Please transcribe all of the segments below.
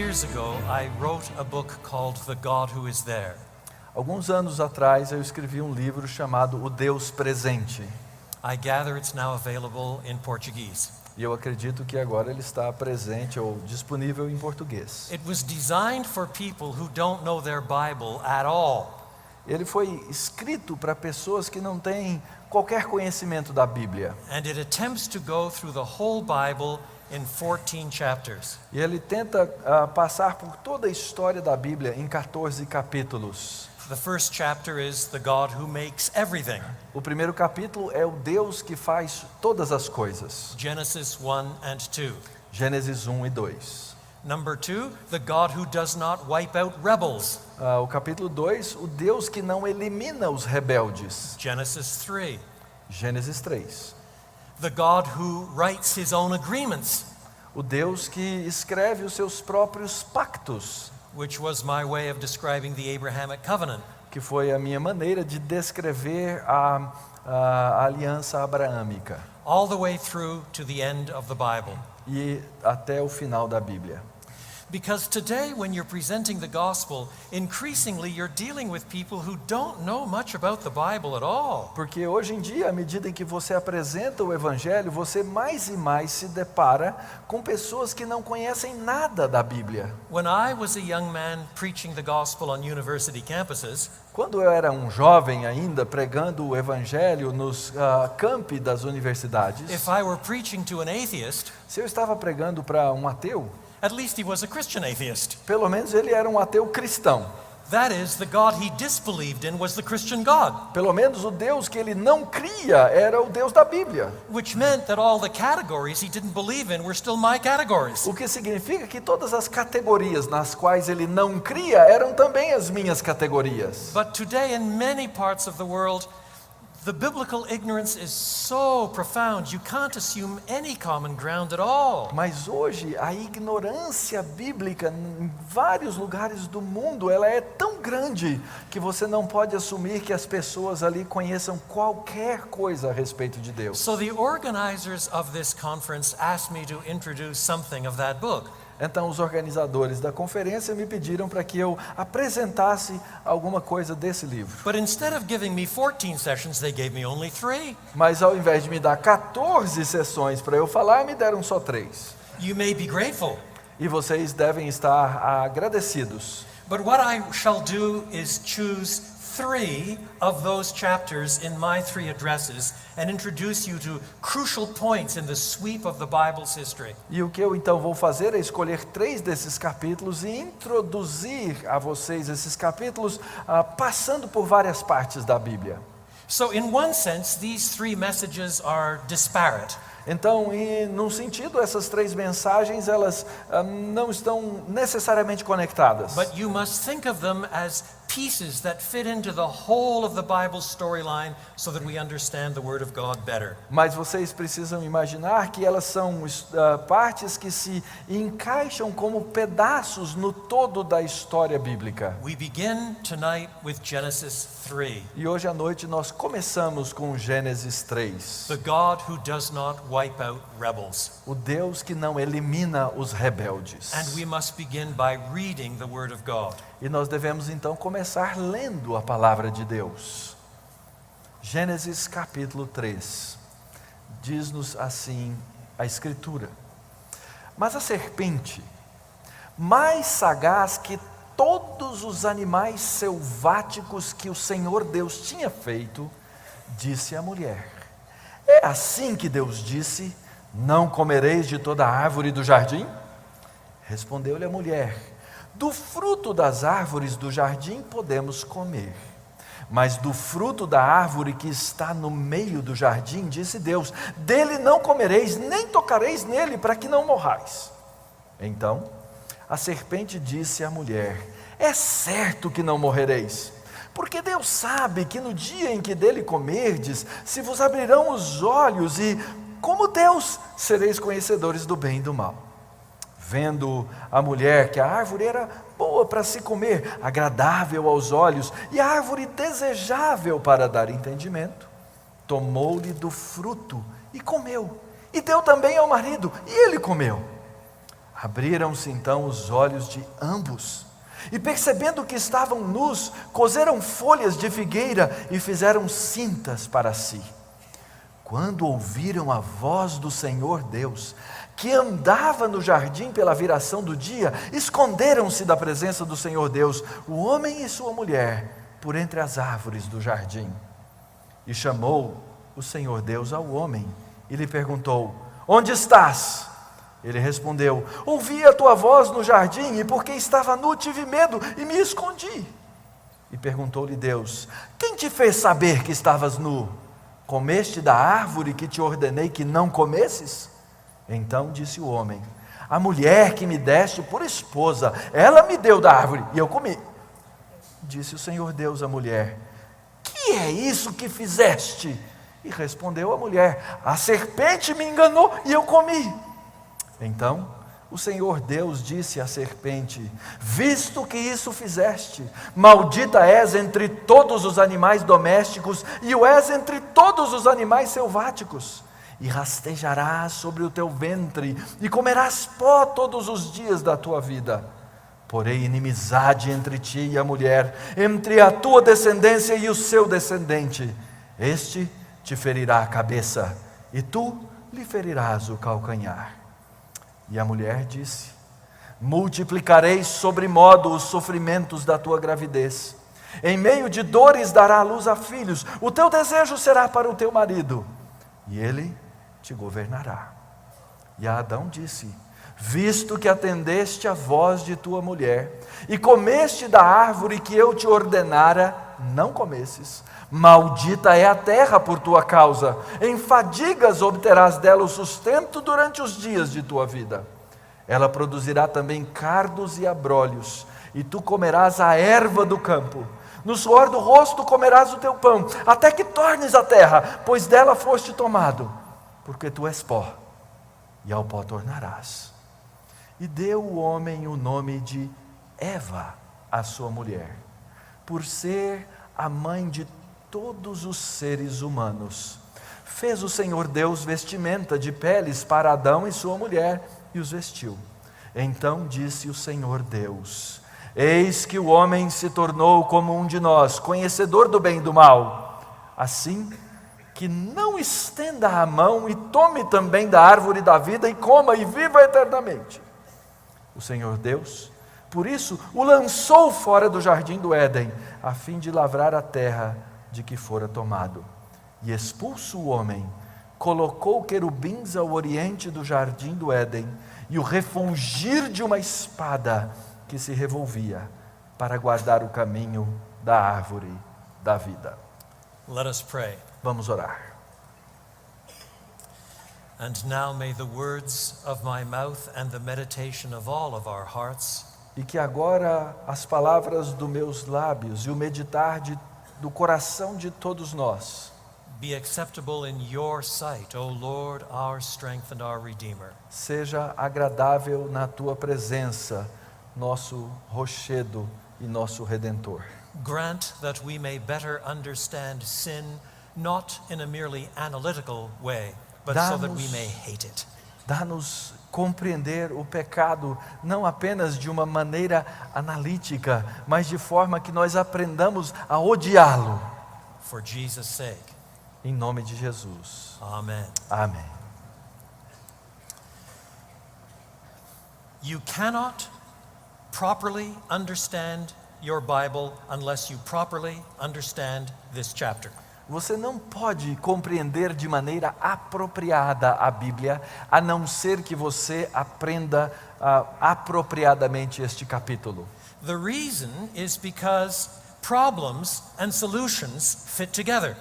years ago, I wrote a book called The God Who Is There. Alguns anos atrás eu escrevi um livro chamado O Deus Presente. I gather it's now available in Portuguese. E eu acredito que agora ele está presente ou disponível em português. It was designed for people who don't know their Bible at all. Ele foi escrito para pessoas que não têm qualquer conhecimento da Bíblia. And it attempts to go through the whole Bible in 14 chapters. E ele tenta passar por toda a história da Bíblia em 14 capítulos. The first chapter is the God who makes everything. O primeiro capítulo é o Deus que faz todas as coisas. Genesis 1 and 2. Gênesis 1 e 2. Number 2, the God who does not wipe out rebels. O capítulo 2, o Deus que não elimina os rebeldes. Genesis 3. Gênesis 3. The God who writes his own agreements. O Deus que escreve os seus próprios pactos. Which was my way of describing the Abrahamic covenant. Que foi a minha maneira de descrever a aliança abraâmica. All the way through to the end of the Bible. E até o final da Bíblia. Because today when you're presenting the gospel, increasingly you're dealing with people who don't know much about the Bible at all. Porque hoje em dia, à medida em que você apresenta o evangelho, você mais e mais se depara com pessoas que não conhecem nada da Bíblia. When I was a young man preaching the gospel on university campuses, quando eu era um jovem ainda pregando o evangelho nos campi das universidades, if I were preaching to an atheist, se eu estava pregando para um ateu, at least he was a Christian atheist. Pelo menos ele era um ateu cristão. That is, the God he disbelieved in was the Christian God. Pelo menos o Deus que ele não cria era o Deus da Bíblia. Which meant that all the categories he didn't believe in were still my categories. O que significa que todas as categorias nas quais ele não cria eram também as minhas categorias. But today in many parts of the world, the biblical ignorance is so profound, you can't assume any common ground at all. Mas hoje a ignorância bíblica em vários lugares do mundo, ela é tão grande que você não pode assumir que as pessoas ali conheçam qualquer coisa a respeito de Deus. So the organizers of this conference asked me to introduce something of that book. Então os organizadores da conferência me pediram para que eu apresentasse alguma coisa desse livro. But instead of giving me 14 sessions, they gave me only 3. Mas ao invés de me dar 14 sessões para eu falar, me deram só 3. You may be grateful. E vocês devem estar agradecidos. But what I shall do is choose 3 of those chapters in my 3 addresses and introduce you to crucial points in the sweep of the Bible's history. E o que eu então vou fazer é escolher 3 desses capítulos e introduzir a vocês esses capítulos passando por várias partes da Bíblia. So in one sense, these 3 messages are disparate. Então, num sentido, essas 3 mensagens, elas não estão necessariamente conectadas. But you must think of them as pieces that fit into the whole of the Bible's storyline so that we understand the Word of God better. Mas vocês precisam imaginar que elas são partes que se encaixam como pedaços no todo da história bíblica. We begin tonight with Genesis 3. E hoje à noite nós começamos com Gênesis 3. The God who does not wipe out rebels. O Deus que não elimina os rebeldes. And we must begin by reading the Word of God. E nós devemos então começar lendo a palavra de Deus. Gênesis capítulo 3. Diz-nos assim a Escritura: Mas a serpente, mais sagaz que todos os animais selváticos que o Senhor Deus tinha feito, disse à mulher: É assim que Deus disse: Não comereis de toda a árvore do jardim? Respondeu-lhe a mulher: Do fruto das árvores do jardim podemos comer, mas do fruto da árvore que está no meio do jardim, disse Deus: Dele não comereis, nem tocareis nele, para que não morrais. Então a serpente disse à mulher: É certo que não morrereis, porque Deus sabe que no dia em que dele comerdes, se vos abrirão os olhos e, como Deus, sereis conhecedores do bem e do mal. Vendo a mulher que a árvore era boa para se comer, agradável aos olhos, e a árvore desejável para dar entendimento, tomou-lhe do fruto e comeu, e deu também ao marido, e ele comeu. Abriram-se então os olhos de ambos, e percebendo que estavam nus, coseram folhas de figueira e fizeram cintas para si. Quando ouviram a voz do Senhor Deus, que andava no jardim pela viração do dia, esconderam-se da presença do Senhor Deus, o homem e sua mulher, por entre as árvores do jardim. E chamou o Senhor Deus ao homem e lhe perguntou: onde estás? Ele respondeu: ouvi a tua voz no jardim, e porque estava nu tive medo e me escondi. E perguntou-lhe Deus: quem te fez saber que estavas nu? Comeste da árvore que te ordenei que não comesses? Então disse o homem: a mulher que me deste por esposa, ela me deu da árvore e eu comi. Disse o Senhor Deus à mulher: que é isso que fizeste? E respondeu a mulher: a serpente me enganou e eu comi. Então o Senhor Deus disse à serpente: visto que isso fizeste, maldita és entre todos os animais domésticos e o és entre todos os animais selváticos. E rastejarás sobre o teu ventre e comerás pó todos os dias da tua vida. Porém inimizade entre ti e a mulher, entre a tua descendência e o seu descendente. Este te ferirá a cabeça e tu lhe ferirás o calcanhar. E a mulher disse: multiplicarei sobremodo os sofrimentos da tua gravidez. Em meio de dores dará à luz a filhos. O teu desejo será para o teu marido, e ele te governará. E a Adão disse: visto que atendeste a voz de tua mulher, e comeste da árvore que eu te ordenara, não comesses. Maldita é a terra por tua causa, em fadigas obterás dela o sustento durante os dias de tua vida. Ela produzirá também cardos e abrolhos, e tu comerás a erva do campo. No suor do rosto comerás o teu pão, até que tornes a terra, pois dela foste tomado, porque tu és pó, e ao pó tornarás. E deu o homem o nome de Eva à sua mulher, por ser a mãe de todos os seres humanos. Fez o Senhor Deus vestimenta de peles para Adão e sua mulher, e os vestiu. Então disse o Senhor Deus: eis que o homem se tornou como um de nós, conhecedor do bem e do mal. Assim que não estenda a mão e tome também da árvore da vida e coma e viva eternamente. O Senhor Deus, por isso, o lançou fora do jardim do Éden, a fim de lavrar a terra de que fora tomado. E expulso o homem, colocou querubins ao oriente do jardim do Éden, e o refulgir de uma espada que se revolvia, para guardar o caminho da árvore da vida. Let us pray. Vamos orar. And now may the words of my mouth and the meditation of all of our hearts E que agora as palavras dos meus lábios e o meditar do coração de todos nós be acceptable in your sight, O Lord, our strength and our Redeemer. seja agradável na tua presença, nosso rochedo e nosso Redentor. Grant that we may better understand sin, not in a merely analytical way, but so that we may hate it. Dá-nos compreender o pecado não apenas de uma maneira analítica, mas de forma que nós aprendamos a odiá-lo. For Jesus' sake. Em nome de Jesus. Amen. Amém. You cannot properly understand your Bible unless you properly understand this chapter. Você não pode compreender de maneira apropriada a Bíblia, a não ser que você aprenda apropriadamente este capítulo. The reason is because problems and solutions fit together.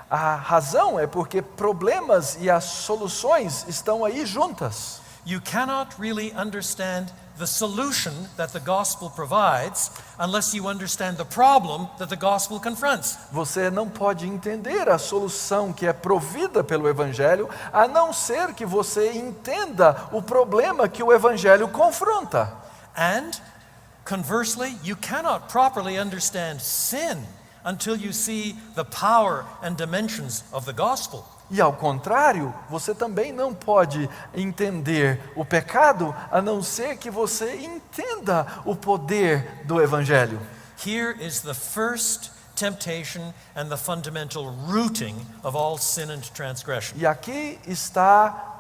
A razão é porque problemas e as soluções estão aí juntas. You cannot really understand the solution that the gospel provides unless you understand the problem that the gospel confronts. Você não pode entender a solução que é provida pelo Evangelho, a não ser que você entenda o problema que o Evangelho confronta. And conversely, you cannot properly understand sin until you see the power and dimensions of the gospel. E ao contrário, você também não pode entender o pecado a não ser que você entenda o poder do Evangelho. Here is the first temptation and the fundamental rooting of all sin and transgression. E aqui está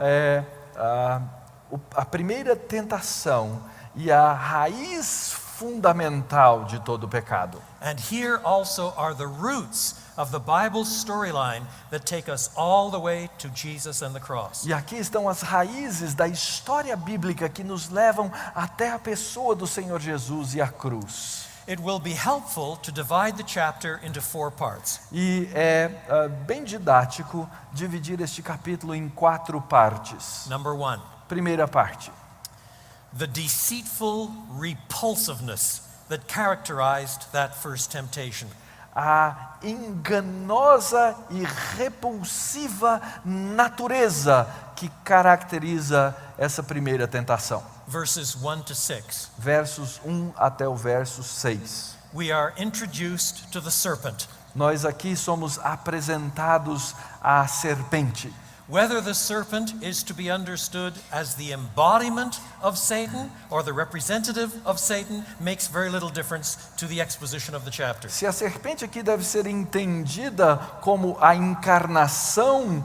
a primeira tentação e a raiz fundamental de todo o pecado. And here also are the roots of the Bible's storyline that take us all the way to Jesus and the cross. E aqui estão as raízes da história bíblica que nos levam até a pessoa do Senhor Jesus e a cruz. It will be helpful to divide the chapter into 4 parts. E é bem didático dividir este capítulo em 4 partes. Number 1, Primeira parte. the deceitful repulsiveness that characterized that first temptation. A enganosa e repulsiva natureza que caracteriza essa primeira tentação. Verses 1 to 6. Versos 1 até o verso 6. We are introduced to the serpent. Nós aqui somos apresentados à serpente. Whether the serpent is to be understood as the embodiment of Satan or the representative of Satan makes very little difference to the exposition of the chapter. Se a serpente aqui deve ser entendida como a encarnação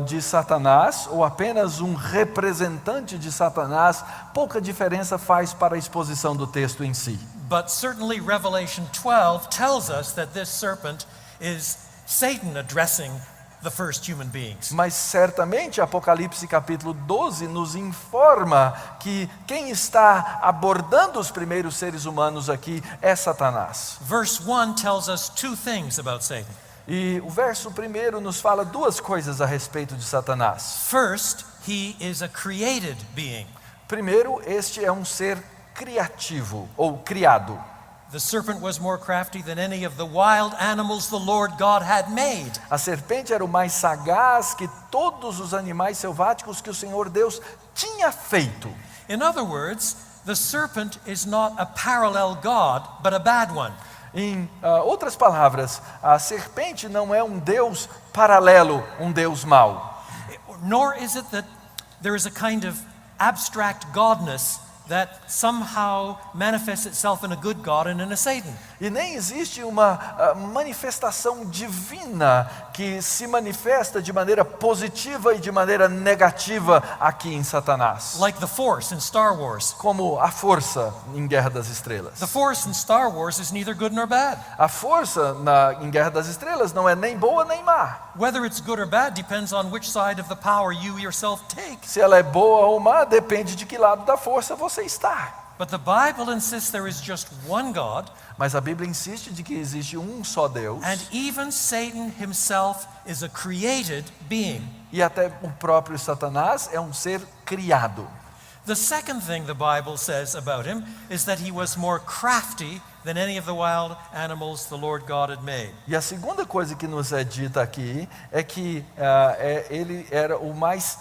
de Satanás ou apenas um representante de Satanás, pouca diferença faz para a exposição do texto em si. But certainly Revelation 12 tells us that this serpent is Satan addressing the first human beings. Mas certamente Apocalipse capítulo 12 nos informa que quem está abordando os primeiros seres humanos aqui é Satanás. Verse 1 tells us 2 things about Satan. E o verso 1 nos fala 2 coisas a respeito de Satanás. First, he is a created being. Primeiro, este é um ser criativo ou criado. The serpent was more crafty than any of the wild animals the Lord God had made. A serpente era o mais sagaz que todos os animais selváticos que o Senhor Deus tinha feito. In other words, the serpent is not a parallel God, but a bad one. Em outras palavras, a serpente não é um Deus paralelo, um Deus mau. Nor is it that there is a kind of abstract godness that somehow manifests itself in a good God and in a Satan. E nem existe uma manifestação divina que se manifesta de maneira positiva e de maneira negativa aqui em Satanás. Like the Force in Star Wars. Como a força em Guerra das Estrelas. The Force in Star Wars is neither good nor bad. A força em Guerra das Estrelas não é nem boa nem má. Whether it's good or bad depends on which side of the power you yourself take. Se ela é boa ou má, depende de que lado da força você está. But the Bible insists there is just one God. Mas a Bíblia insiste de que existe um só Deus. And even Satan himself is a created being. E até o próprio Satanás é um ser criado. The second thing the Bible says about him is that he was more crafty than any of the wild animals the Lord God had made. E a segunda coisa que nos é dita aqui é que ele era o mais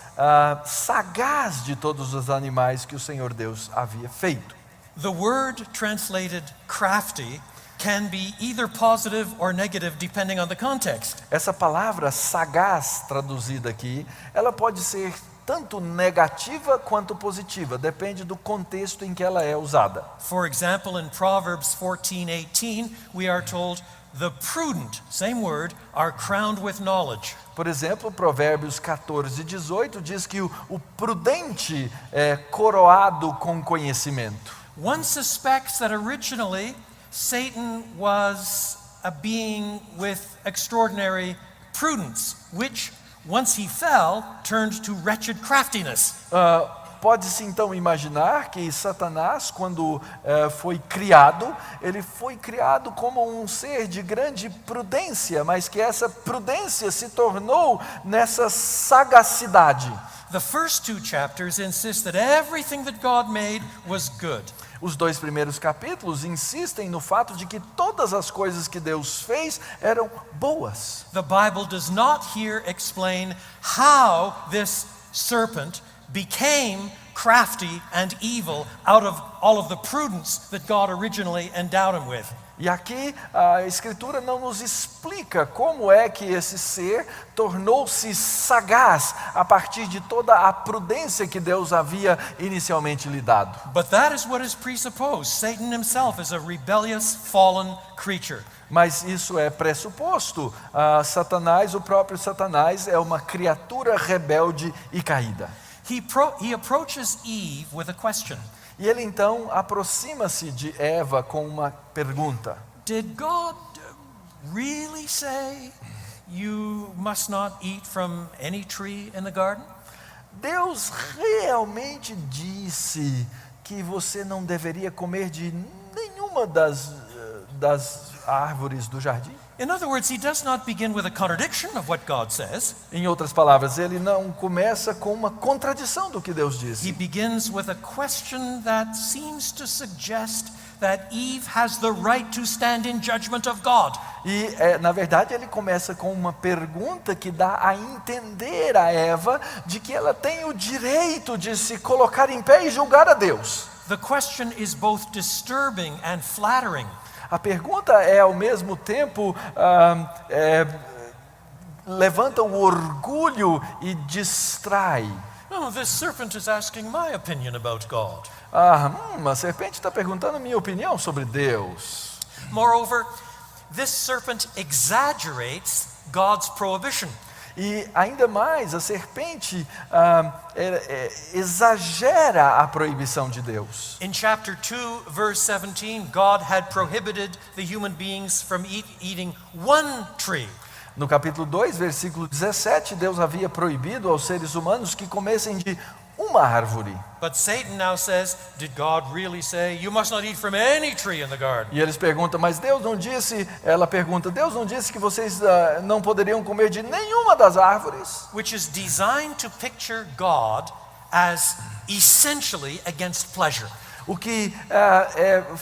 sagaz de todos os animais que o Senhor Deus havia feito. The word translated crafty can be either positive or negative depending on the context. Essa palavra sagaz traduzida aqui, ela pode ser tanto negativa quanto positiva, depende do contexto em que ela é usada. For example, in Proverbs 14:18, we are told the prudent, same word, are crowned with knowledge. Por exemplo, Provérbios 14:18 diz que o prudente é coroado com conhecimento. One suspects that originally Satan was a being with extraordinary prudence, which, once he fell, turned to wretched craftiness. Pode-se então imaginar que Satanás, quando foi criado, ele foi criado como um ser de grande prudência, mas que essa prudência se tornou nessa sagacidade. The first 2 chapters insist that everything that God made was good. Os 2 primeiros capítulos insistem no fato de que todas as coisas que Deus fez eram boas. The Bible does not here explain how this serpent became crafty and evil out of all of the prudence that God originally endowed him with. E aqui a Escritura não nos explica como é que esse ser tornou-se sagaz a partir de toda a prudência que Deus havia inicialmente lhe dado. But that is what is presupposed. Satan himself is a rebellious, fallen creature. Mas isso é pressuposto. Satanás, o próprio Satanás, é uma criatura rebelde e caída. He approaches Eve with a question. E ele então aproxima-se de Eva com uma pergunta. Did God really say you must not eat from any tree in the garden? Deus realmente disse que você não deveria comer de nenhuma das árvores do jardim? In other words, he does not begin with a contradiction of what God says. Em outras palavras, ele não começa com uma contradição do que Deus He disse. begins with a question that seems to suggest that Eve has the right to stand in judgment of God. E, na verdade, ele começa com uma pergunta que dá a entender a Eva de que ela tem o direito de se colocar em pé e julgar a Deus. The question is both disturbing and flattering. A pergunta é, ao mesmo tempo, levanta o orgulho e distrai. Oh, this serpent is asking my opinion about God. A serpente está perguntando a minha opinião sobre Deus. Moreover, this serpent exaggerates God's prohibition. E ainda mais, a serpente exagera a proibição de Deus. In chapter 2, verse 17, God had prohibited the human beings from eating one tree. No capítulo 2, versículo 17, Deus havia proibido aos seres humanos que comessem de uma árvore. But Satan now says, did God really say, you must not eat from any tree in the garden? E eles perguntam, mas Deus não disse, ela pergunta, Deus não disse que vocês não poderiam comer de nenhuma das árvores? Which is designed to picture God as essentially against pleasure. O que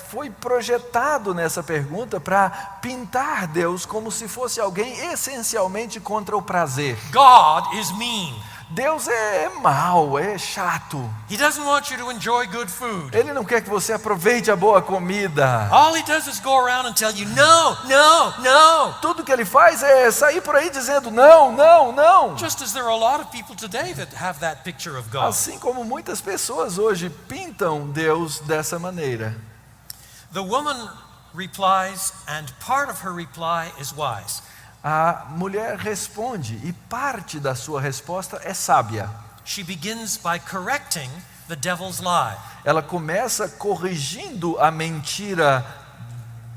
foi projetado nessa pergunta para pintar Deus como se fosse alguém essencialmente contra o prazer. God is mean. Deus é mau, é chato. He doesn't want you to enjoy good food. Ele não quer que você aproveite a boa comida. All he does is go around and tell you, no, no, no. Tudo que ele faz é sair por aí dizendo não, não, não. Just as there are a lot of people today that have that picture of God. Assim como muitas pessoas hoje pintam Deus dessa maneira. The woman replies, and part of her reply is wise. A mulher responde e parte da sua resposta é sábia. She begins by correcting the devil's lie. Ela começa corrigindo a mentira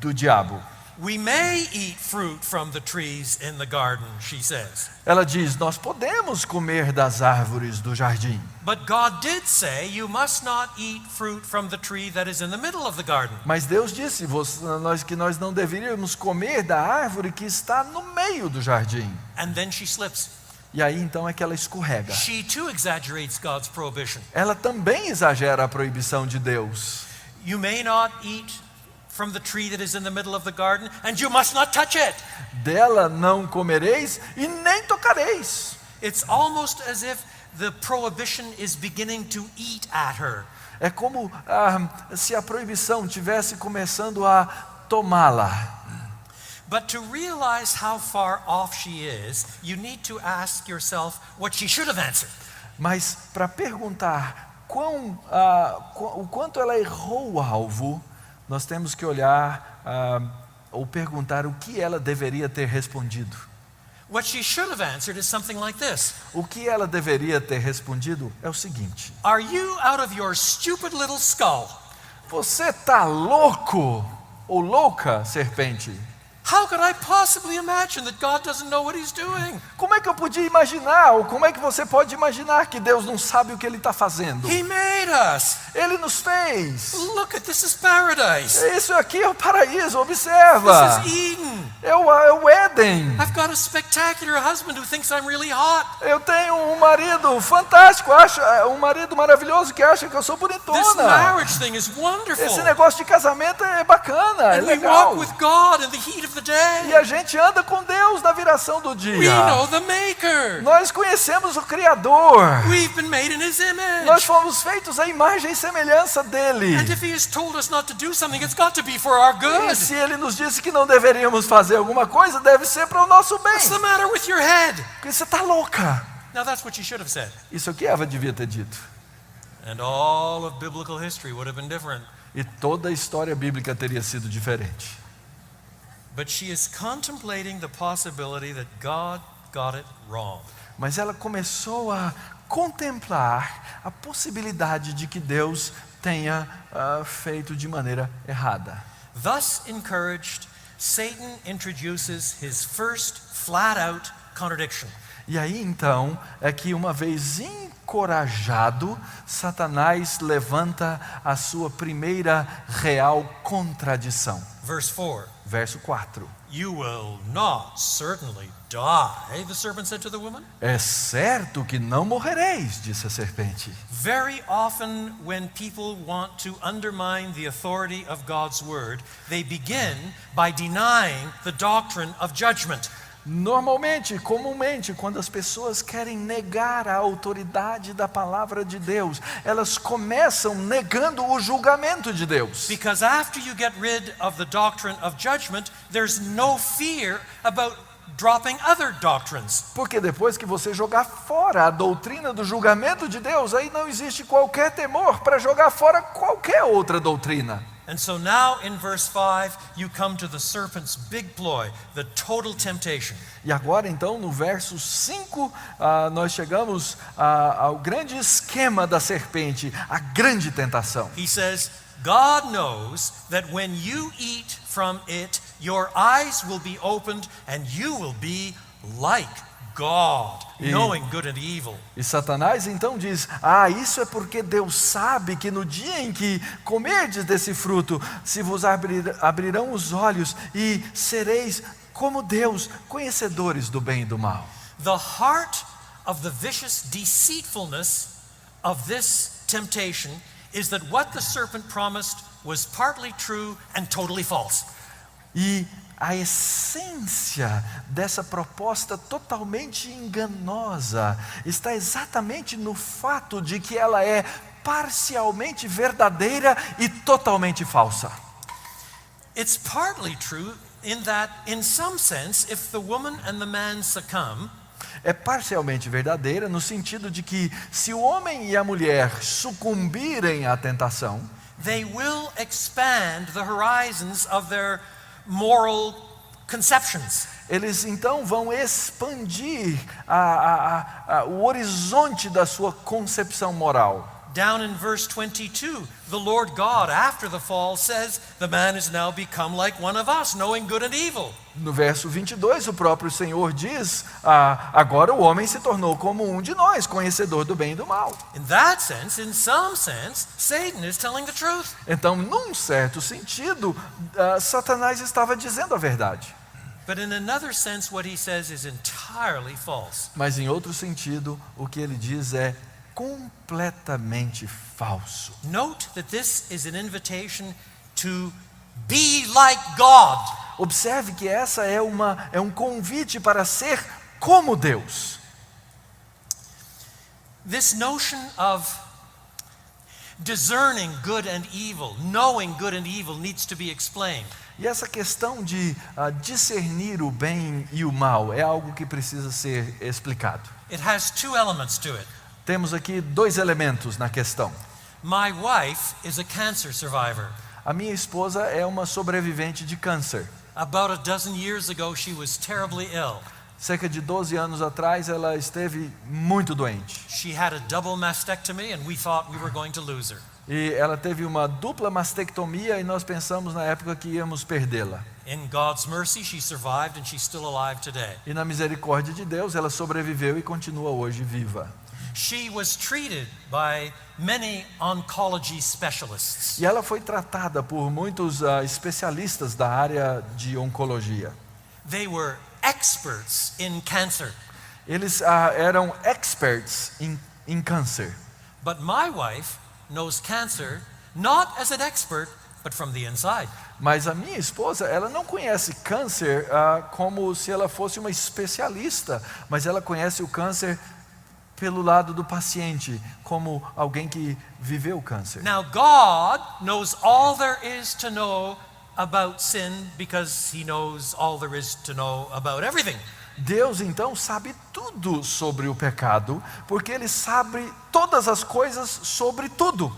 do diabo. We may eat fruit from the trees in the garden, she says. Ela diz, nós podemos comer das árvores do jardim. But God did say you must not eat fruit from the tree that is in the middle of the garden. Mas Deus disse que nós não deveríamos comer da árvore que está no meio do jardim. And then she slips. E aí então é que ela escorrega. She too exaggerates God's prohibition. Ela também exagera a proibição de Deus. You may not eat from the tree that is in the middle of the garden, and you must not touch it. Dela não comereis e nem tocareis. It's almost as if the prohibition is beginning to eat at her. É como se a proibição tivesse começando a tomá-la. But to realize how far off she is, you need to ask yourself what she should have answered. Mas para perguntar o quanto ela errou o alvo, nós temos que olhar ou perguntar o que ela deveria ter respondido. What she should have answered is something like this. O que ela deveria ter respondido é o seguinte: Are you out of your stupid little skull? Você tá louco ou louca, serpente? How could I possibly imagine that God doesn't know what he's doing? Como é que eu podia imaginar, ou como é que você pode imaginar que Deus não sabe o que Ele está fazendo? He made us. Ele nos fez. Look at this is paradise. Isso aqui é o paraíso, observa. This is Eden. É o Éden. I've got a spectacular husband who thinks I'm really hot. Eu tenho um marido fantástico, um marido maravilhoso que acha que eu sou This bonitona. marriage thing is wonderful. Esse negócio de casamento é bacana, é And we legal. walk with God in the heat of the day. E a gente anda com Deus na viração do We dia. know the Maker. Nós conhecemos o Criador. We've been made in His image. Nós fomos feitos à imagem e semelhança dele. And if He has told us not to do something, it's got to be for our E good. se ele nos disse que não deveríamos fazer alguma coisa, deve ser para o nosso bem. What's the matter with your head? Porque você está louca. Now that's what you should have said. Isso que Eva devia ter dito. And all of biblical history would have been different. E toda a história bíblica teria sido diferente. But she is contemplating the possibility that God got it wrong. Mas ela começou a contemplar a possibilidade de que Deus tenha feito de maneira errada. Thus encouraged, Satan introduces his first flat-out contradiction. E aí então é que, uma vez encorajado, Satanás levanta a sua primeira real contradição. Verse 4. Verso 4. You will not certainly die, the serpent said to the woman. É certo que não morrereis, disse a serpente. Very often when people want to undermine the authority of God's word, they begin by denying the doctrine of judgment. Normalmente, comumente, quando as pessoas querem negar a autoridade da palavra de Deus, elas começam negando o julgamento de Deus. Because after you get rid of the doctrine of judgment, there's no fear about dropping other doctrines. Porque depois que você jogar fora a doutrina do julgamento de Deus, aí não existe qualquer temor para jogar fora qualquer outra doutrina. And so now in verse 5, you come to the serpent's big ploy, the total temptation. E agora então no verso 5, nós chegamos ao grande esquema da serpente, a grande tentação. He says, God knows that when you eat from it, your eyes will be opened and you will be like God, knowing good and evil. E Satanás então diz: isso é porque Deus sabe que no dia em que comerdes desse fruto, se vos abrirão os olhos e sereis como Deus, conhecedores do bem e do mal. The heart of the vicious deceitfulness of this temptation is that what the serpent promised was partly true and totally false. E a essência dessa proposta totalmente enganosa está exatamente no fato de que ela é parcialmente verdadeira e totalmente falsa. It's partly true in that, in some sense, if the woman and the man succumb, É parcialmente verdadeira no sentido de que, se o homem e a mulher sucumbirem à tentação, they will expand the horizons of their moral conceptions. eles então vão expandir o horizonte da sua concepção moral. Down in verse 22, the Lord God, after the fall, says, the man is now become like one of us, knowing good and evil. No verso 22, o próprio Senhor diz: agora o homem se tornou como um de nós, conhecedor do bem e do mal. In that sense, in some sense, Satan is telling the truth. Então, num certo sentido, Satanás estava dizendo a verdade. But in another sense, what he says is entirely false. Mas em outro sentido, o que ele diz é completamente falso. Note that this is an invitation to be like God. Observe que essa é um convite para ser como Deus. This notion of discerning good and evil, knowing good and evil, needs to be explained. E essa questão de discernir o bem e o mal é algo que precisa ser explicado. It has two elements to it. Temos aqui dois elementos na questão. My wife is a cancer survivor. A minha esposa é uma sobrevivente de câncer. About a dozen years ago, she was terribly ill. Cerca de 12 anos atrás, ela esteve muito doente. She had a double mastectomy and we thought we were going to lose her. E ela teve uma dupla mastectomia e nós pensamos na época que íamos perdê-la. In God's mercy, she survived and she's still alive today. E na misericórdia de Deus, ela sobreviveu e continua hoje viva. She was treated by many oncology specialists. E ela foi tratada por muitos especialistas da área de oncologia. They were experts in cancer. Eles eram experts em câncer. But my wife knows cancer not as an expert, but from the inside. Mas a minha esposa, ela não conhece câncer como se ela fosse uma especialista, mas ela conhece o câncer pelo lado do paciente, como alguém que viveu o câncer. Now God knows all there is to know about sin because he knows all there is to know about everything. Deus então sabe tudo sobre o pecado, porque Ele sabe todas as coisas sobre tudo.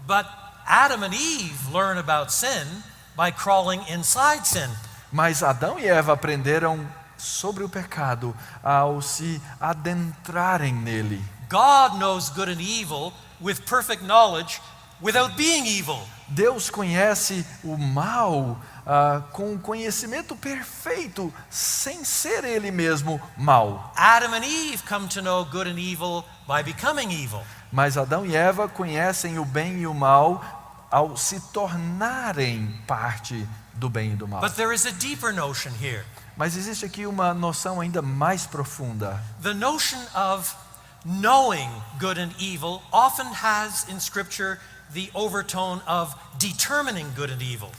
But Adam and Eve learn about sin by crawling inside sin. Mas Adão e Eva aprenderam sobre o pecado ao se adentrarem nele. God knows good and evil with perfect knowledge without being evil. Deus conhece o mal com conhecimento perfeito, sem ser Ele mesmo mal. Adam and Eve come to know good and evil by becoming evil. Mas Adão e Eva conhecem o bem e o mal ao se tornarem parte do bem e do mal. But there is a deeper notion here. Mas existe aqui uma noção ainda mais profunda. The notion of knowing good and evil often has in Scripture the overtone of determining good and evil.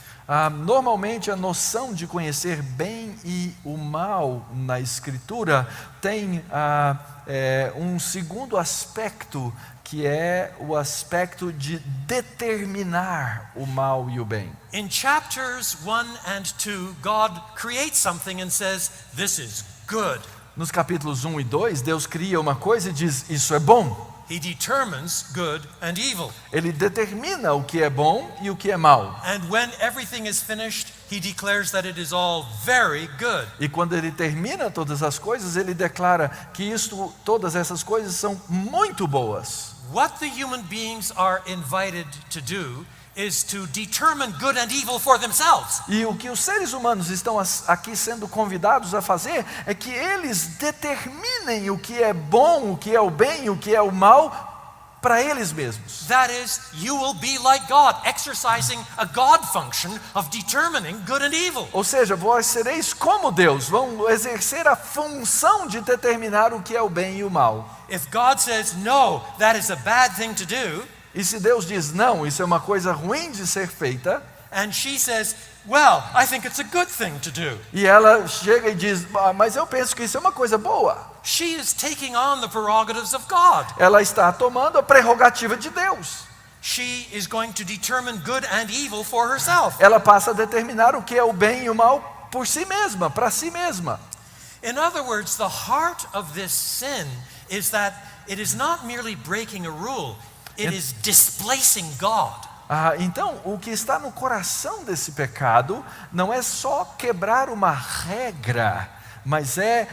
Normalmente a noção de conhecer bem e o mal na Escritura tem um segundo aspecto, que é o aspecto de determinar o mal e o bem. In chapters 1 and 2, God creates something and says, "This is good." Nos capítulos 1 e 2, Deus cria uma coisa e diz, isso é bom. He determines good and evil. Ele determina o que é bom e o que é mal. And when everything is finished, he declares that it is all very good. E quando ele termina todas as coisas, ele declara que todas essas coisas são muito boas. What the human beings are invited to do is to determine good and evil for themselves. E o que os seres humanos estão aqui sendo convidados a fazer é que eles determinem o que é bom, o que é o bem, o que é o mal para eles mesmos. That is, you will be like God, exercising a God function of determining good and evil. Ou seja, vós sereis como Deus, vão exercer a função de determinar o que é o bem e o mal. If God says, no, that is a bad thing to do, E se Deus diz não, isso é uma coisa ruim de ser feita, and she says, well, I think it's a good thing to do, e ela chega e diz, mas eu penso que isso é uma coisa boa. she is taking on the prerogatives of God. Ela está tomando a prerrogativa de Deus. She is going to determine good and evil for herself. Ela passa a determinar o que é o bem e o mal por si mesma, para si mesma. In other words, the heart of this sin is that it is not merely breaking a rule, it is displacing God. Então, o que está no coração desse pecado não é só quebrar uma regra, mas é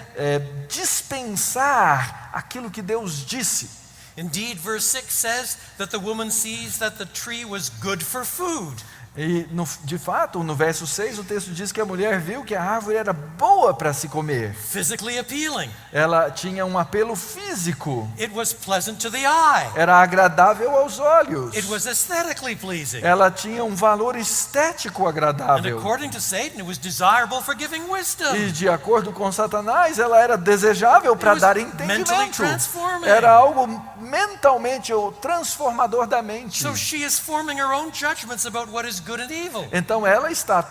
dispensar aquilo que Deus disse. Indeed, verse 6 says that the woman sees that the tree was good for food. E de fato, no verso 6, o texto diz que a mulher viu que a árvore era boa para se comer. Physically appealing. Ela tinha um apelo físico. It was pleasant to the eye. Era agradável aos olhos. It was aesthetically pleasing. Ela tinha um valor estético And agradável. according to Satan, it was desirable for giving wisdom. E de acordo com Satanás, ela era desejável para was dar mentally entendimento. transforming. Era algo mentalmente ou transformador da mente. So she is forming her own judgments about what is good and evil. Então ela está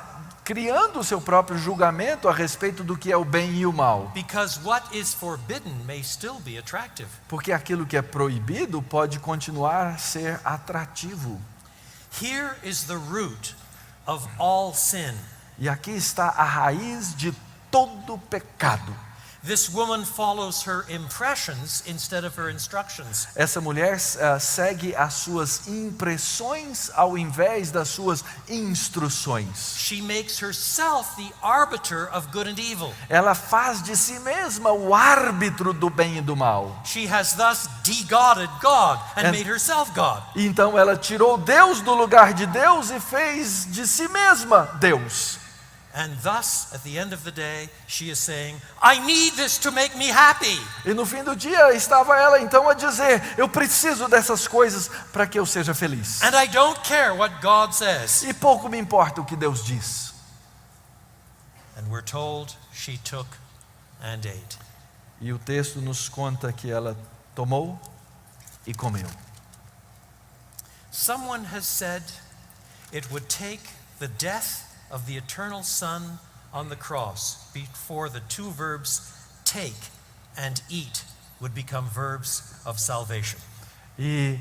criando o seu próprio julgamento a respeito do que é o bem e o mal. Because what is forbidden may still be attractive. Porque aquilo que é proibido pode continuar a ser atrativo. Here is the root of all sin. E aqui está a raiz de todo pecado. This woman follows her impressions instead of her instructions. Essa mulher segue as suas impressões ao invés das suas instruções. She makes herself the arbiter of good and evil. Ela faz de si mesma o árbitro do bem e do mal. She has thus de-godded God and made herself God. Então ela tirou Deus do lugar de Deus e fez de si mesma Deus. And thus, at the end of the day, she is saying, I need this to make me happy. E no fim do dia estava ela então a dizer, eu preciso dessas coisas para que eu seja feliz. And I don't care what God says. E pouco me importa o que Deus diz. And we're told she took and ate. E o texto nos conta que ela tomou e comeu. Someone has said it would take the death of the eternal Son on the cross before the two verbs take and eat would become verbs of salvation. E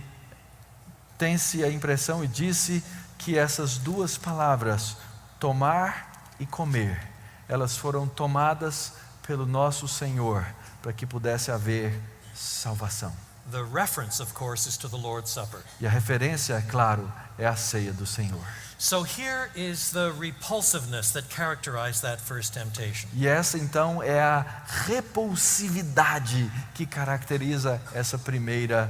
tem-se a impressão e disse que essas duas palavras, tomar e comer, elas foram tomadas pelo nosso Senhor para que pudesse haver salvação. The reference, of course, is to the Lord's Supper. E a referência, é claro, é a ceia do Senhor. So here is the repulsiveness that characterized that first temptation. E essa então é a repulsividade que caracteriza essa primeira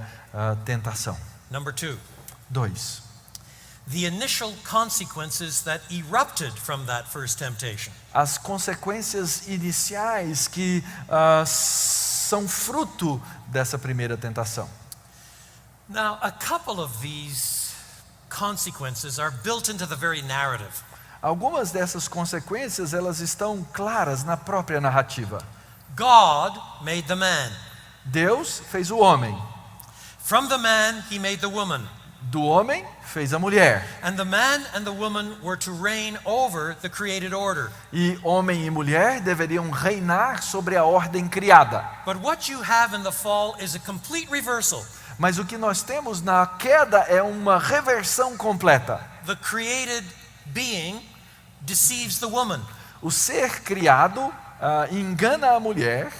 tentação. Number 2, 2. the initial consequences that erupted from that first temptation. As consequências iniciais que são fruto dessa primeira tentação. Now, a couple of these consequences are built into the very narrative. Algumas dessas consequências, elas estão claras na própria narrativa. God made the man. Deus fez o homem. From the man, he made the woman. Do homem, fez a mulher. And the man and the woman were to reign over the created order. E homem e mulher deveriam reinar sobre a ordem criada. But what you have in the fall is a complete reversal. Mas o que nós temos na queda é uma reversão completa. The created being deceives the woman. O ser criado engana a mulher.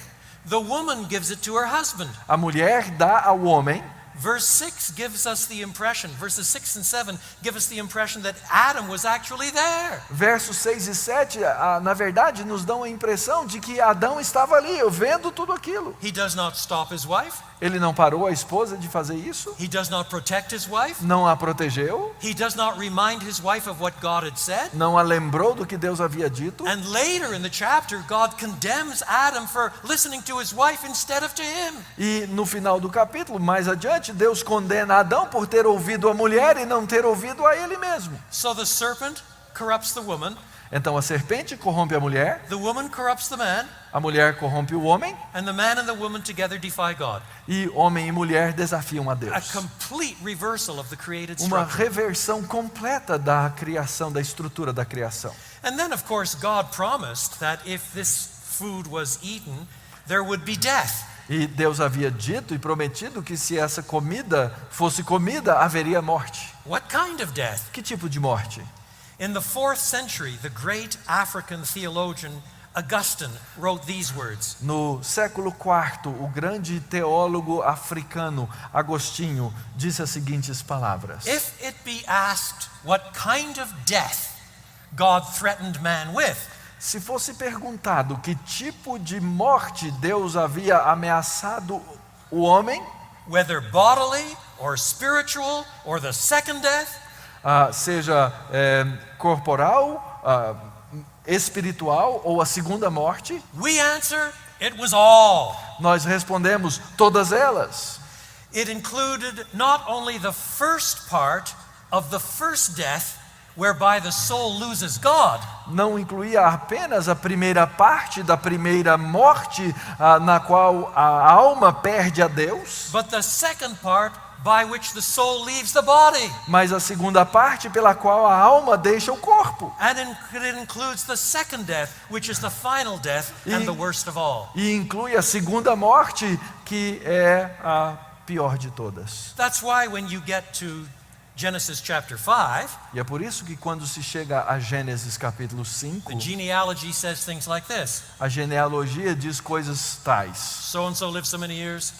The woman gives it to her husband. A mulher dá ao homem. Verse 6 gives us the impression, verses 6 and 7 give us the impression that Adam was actually there. Versos 6 e 7, na verdade, nos dão a impressão de que Adão estava ali, vendo tudo aquilo. He does not stop his wife. Ele não parou a esposa de fazer isso? He does not protect his wife. Não a protegeu? He does not remind his wife of what God had said. Não a lembrou do que Deus havia dito? And later in the chapter, God condemns Adam for listening to his wife instead of to him. E no final do capítulo, mais adiante, Deus condena Adão por ter ouvido a mulher e não ter ouvido a ele mesmo. So the serpent corrupts the woman. Então a serpente corrompe a mulher, The woman corrupts the man. a mulher corrompe o homem, And the man and the woman together defy God. e homem e mulher desafiam a A Deus. complete reversal of the created Uma structure. reversão completa da criação, da estrutura da criação. And then, of course, God promised that if this food was eaten, there would be death. E Deus havia dito e prometido que se essa comida fosse comida, haveria morte. What kind of death? Que tipo de morte? In the 4th century, the great African theologian Augustine wrote these words. No século IV, o grande teólogo africano Agostinho disse as seguintes palavras: If it be asked what kind of death God threatened man with, se fosse perguntado que tipo de morte Deus havia ameaçado o homem, whether bodily or spiritual or the second death, seja corporal, espiritual ou a segunda morte, we answer it was all. nós respondemos todas elas. It included not only the first part of the first death, whereby the soul loses God, Não incluía apenas a primeira parte da primeira morte, na qual a alma perde a Deus, but the second part by which the soul leaves the body. mas a segunda parte pela qual a alma deixa o corpo. And it includes the second death, which is the final death and the worst of all. E inclui a segunda morte, que é a pior de todas. That's why when you get to Genesis chapter 5, E é por isso que quando se chega a Gênesis capítulo 5, the genealogy says things like this. a genealogia diz coisas tais: So-and-so lived so many years.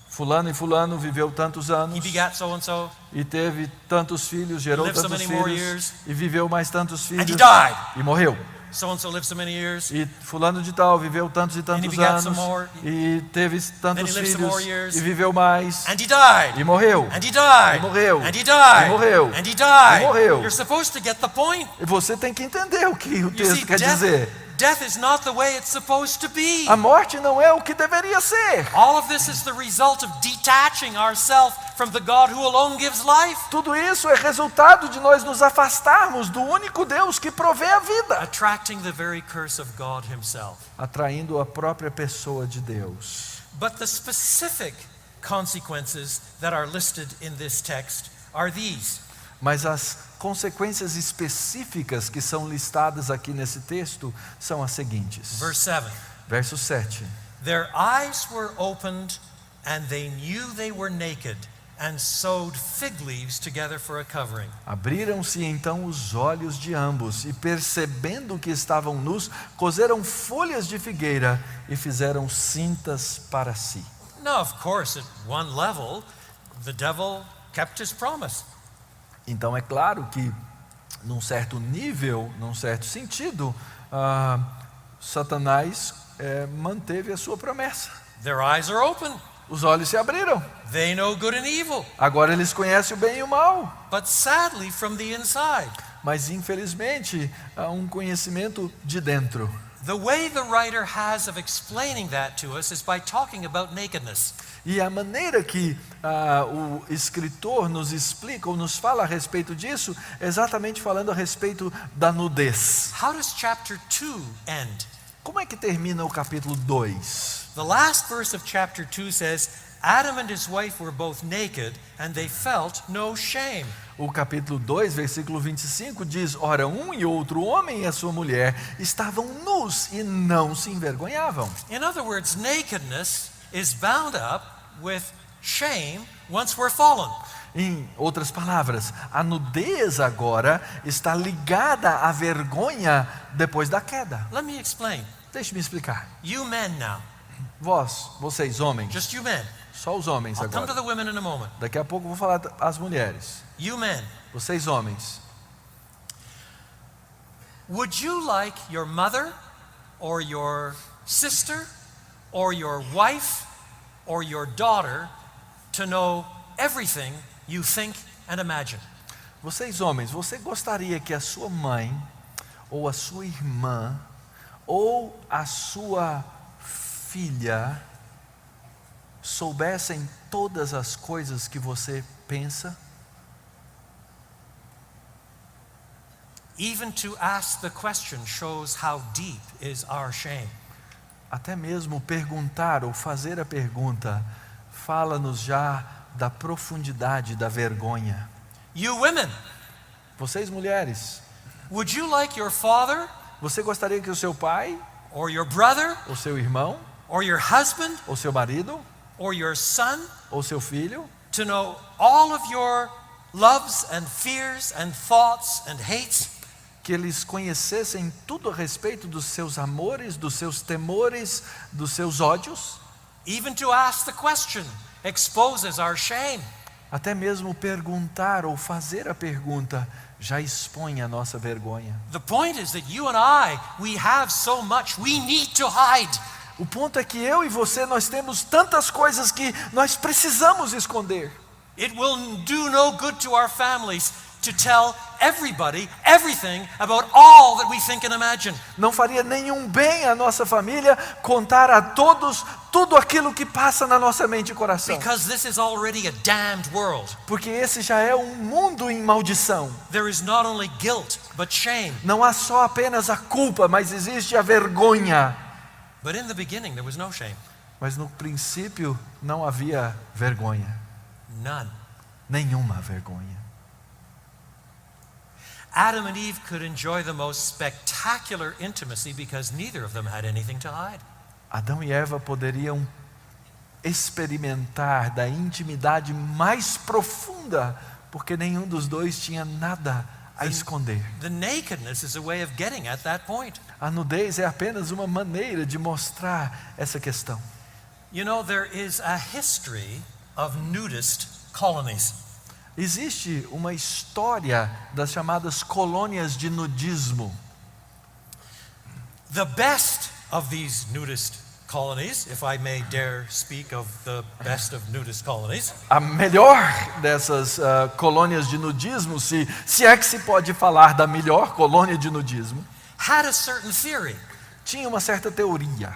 fulano e fulano viveu tantos He anos begat so-and-so. e teve tantos filhos, gerou lived so tantos many more filhos years. e viveu mais tantos And he filhos died. e morreu. So-and-so lived so many years. E fulano de tal viveu tantos e tantos begat some anos more. e teve tantos he lived some more filhos years. e viveu mais And he died. e morreu. And he died. E morreu. And he died. E morreu. And he died. E morreu. You're supposed to get the point. E você tem que entender o que o You see, texto quer dizer. Death is not the way it's supposed to be. A morte não é o que deveria ser. All of this is the result of detaching ourselves from the God who alone gives life. Tudo isso é resultado de nós nos afastarmos do único Deus que provê a vida, Attracting the very curse of God himself. atraindo a própria pessoa de Deus. But the specific consequences that are listed in this text are these. Mas as consequências específicas que são listadas aqui nesse texto são as seguintes. Verse 7. Verso 7. Their eyes were opened and they knew they were naked and sewed fig leaves together for a covering. Abriram-se então os olhos de ambos e, percebendo que estavam nus, coseram folhas de figueira e fizeram cintas para si. Now, of course, at one level, the devil kept his promise. Então é claro que, num certo nível, num certo sentido, Satanás manteve a sua promessa. Their eyes are open. Os olhos se abriram. They know good and evil. Agora eles conhecem o bem e o mal. But sadly, from the inside. Mas infelizmente há um conhecimento de dentro. The way the writer has of explaining that to us is by talking about nakedness. E a maneira que o escritor nos explica ou nos fala a respeito disso, é exatamente falando a respeito da nudez. How does chapter 2 end? Como é que termina o capítulo 2? The last verse of chapter 2 says, Adam and his wife were both naked and they felt no shame. O capítulo 2, versículo 25 diz: ora, um e outro homem e a sua mulher estavam nus e não se envergonhavam. In other words, nakedness is bound up with shame once we're fallen. Em outras palavras, a nudez agora está ligada à vergonha depois da queda. Let me explain. Deixe-me explicar. You men now, Vocês homens, just you men. só os homens I'll come to agora. the women in a moment. Daqui a pouco eu vou falar às mulheres. You men, Vocês homens, would you like your mother or your sister or your wife or your daughter to know everything you think and imagine? vocês homens, você gostaria que a sua mãe ou a sua irmã ou a sua filha soubessem todas as coisas que você pensa? Even to ask the question shows how deep is our shame. Até mesmo perguntar ou fazer a pergunta fala-nos já da profundidade da vergonha. You women, Vocês mulheres, would you like your father você gostaria que o seu pai, or your brother ou seu irmão, or your husband ou seu marido, or your son ou seu filho, to know all of your loves and fears and thoughts and hates? que eles conhecessem tudo a respeito dos seus amores, dos seus temores, dos seus ódios? Even to ask the question exposes our shame. Até mesmo perguntar ou fazer a pergunta já expõe a nossa vergonha. The point is that you and I, we have so much we need to hide. O ponto é que eu e você, nós temos tantas coisas que nós precisamos esconder. It will do no good to our families to tell everybody everything about all that we think and imagine. Não faria nenhum bem à nossa família contar a todos tudo aquilo que passa na nossa mente e coração. Because this is already a damned world. Porque esse já é um mundo em maldição. There is not only guilt, but shame. Não há só apenas a culpa, mas existe a vergonha. But in the beginning there was no shame. Mas no princípio não havia vergonha. None. Nenhuma vergonha. Adam and Eve could enjoy the most spectacular intimacy because neither of them had anything to hide. Adão e Eva poderiam experimentar da intimidade mais profunda, porque nenhum dos dois tinha nada a esconder. The nakedness is a way of getting at that point. A nudez é apenas uma maneira de mostrar essa questão. You know, there is a history of nudist colonies. Existe uma história das chamadas colônias de nudismo. The best of these nudist colonies, if I may dare speak of the best of nudist colonies, A melhor dessas colônias de nudismo, se é que se pode falar da melhor colônia de nudismo, had a certain theory. tinha uma certa teoria.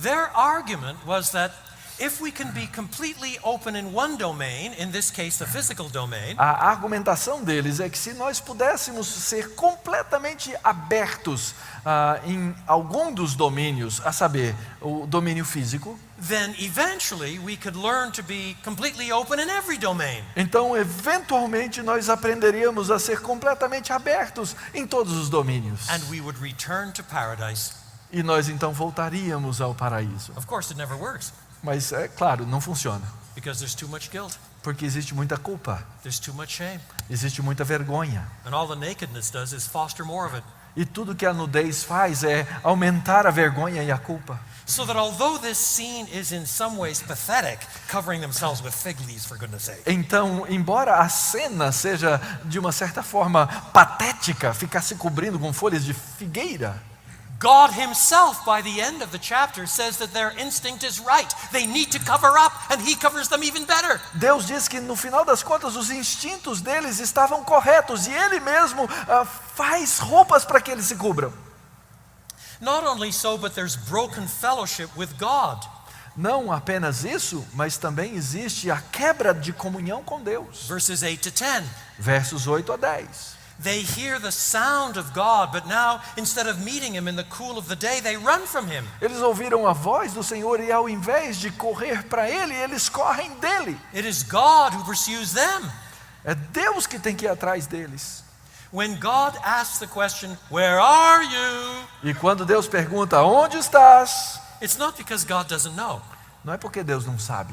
Their argument was that if we can be completely open in one domain, in this case the physical domain, A argumentação deles é que se nós pudéssemos ser completamente abertos em algum dos domínios, a saber, o domínio físico, then eventually we could learn to be completely open in every domain. então eventualmente nós aprenderíamos a ser completamente abertos em todos os domínios. And we would return to paradise. E nós então voltaríamos ao paraíso. Of course, it never works Mas é claro, não funciona, because there's too much guilt, porque existe muita culpa, there's too much shame, existe muita vergonha. and all the nakedness does is foster more of it. E tudo que a nudez faz é aumentar a vergonha e a culpa. So that although this scene is in some ways pathetic, covering themselves with fig leaves for goodness sake, Então, embora a cena seja de uma certa forma patética, ficar se cobrindo com folhas de figueira, God himself by the end of the chapter says that their instinct is right. They need to cover up, and he covers them even better. Deus diz que no final das contas os instintos deles estavam corretos e Ele mesmo faz roupas para que eles se cubram. Not only so, but there's broken fellowship with God. Não apenas isso, mas também existe a quebra de comunhão com Deus. Verses 8 to 10. Versos 8 a 10. They hear the sound of God, but now, instead of meeting him in the cool of the day, they run from him. Eles ouviram a voz do Senhor e ao invés de correr para Ele, eles correm dele. It is God who pursues them. É Deus que tem que ir atrás deles. When God asks the question, "Where are you?" E quando Deus pergunta, onde estás? It's not because God doesn't know. Não é porque Deus não sabe.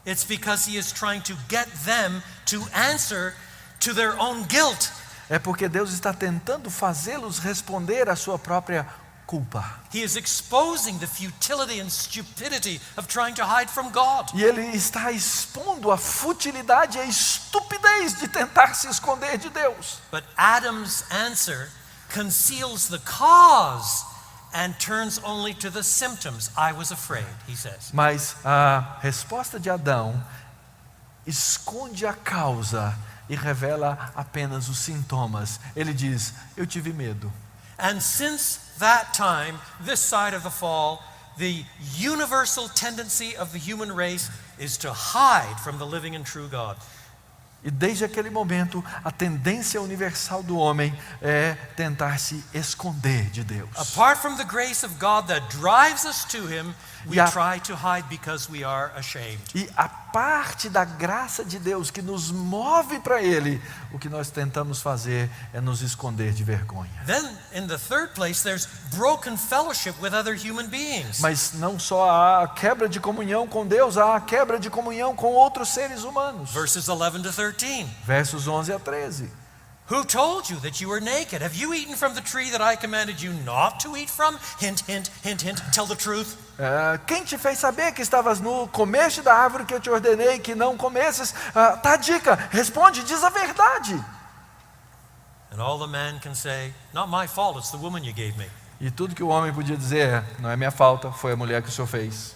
It's because he is trying to get them to answer to their own guilt. É porque Deus está tentando fazê-los responder à sua própria culpa. He is exposing the futility and stupidity of trying to hide from God. E Ele está expondo a futilidade e a estupidez de tentar se esconder de Deus. But Adam's answer conceals the cause and turns only to the symptoms. I was afraid, he says. Mas a resposta de Adão esconde a causa e revela apenas os sintomas. Ele diz, eu tive medo. And since that time, this side of the fall, the universal tendency of the human race is to hide from the living and true God. E desde aquele momento, a tendência universal do homem é tentar se esconder de Deus. Apart from the grace of God that drives us to him, we Yeah. try to hide because we are ashamed. E a parte da graça de Deus que nos move para Ele, o que nós tentamos fazer é nos esconder de vergonha. Then, in the third place, there's broken fellowship with other human beings. Mas não só há a quebra de comunhão com Deus, há a quebra de comunhão com outros seres humanos. Verses 11 to 13. Versos 11 a 13. Who told you that you were naked? Have you eaten from the tree that I commanded you not to eat from? Hint, hint, hint, hint. Tell the truth. Quem te fez saber que estavas nu? Comeste da árvore que eu te ordenei que não comesses? Tá a dica, responde, diz a verdade. And all the man can say, not my fault, it's the woman you gave me. E tudo que o homem podia dizer é, não é minha falta, foi a mulher que o senhor fez.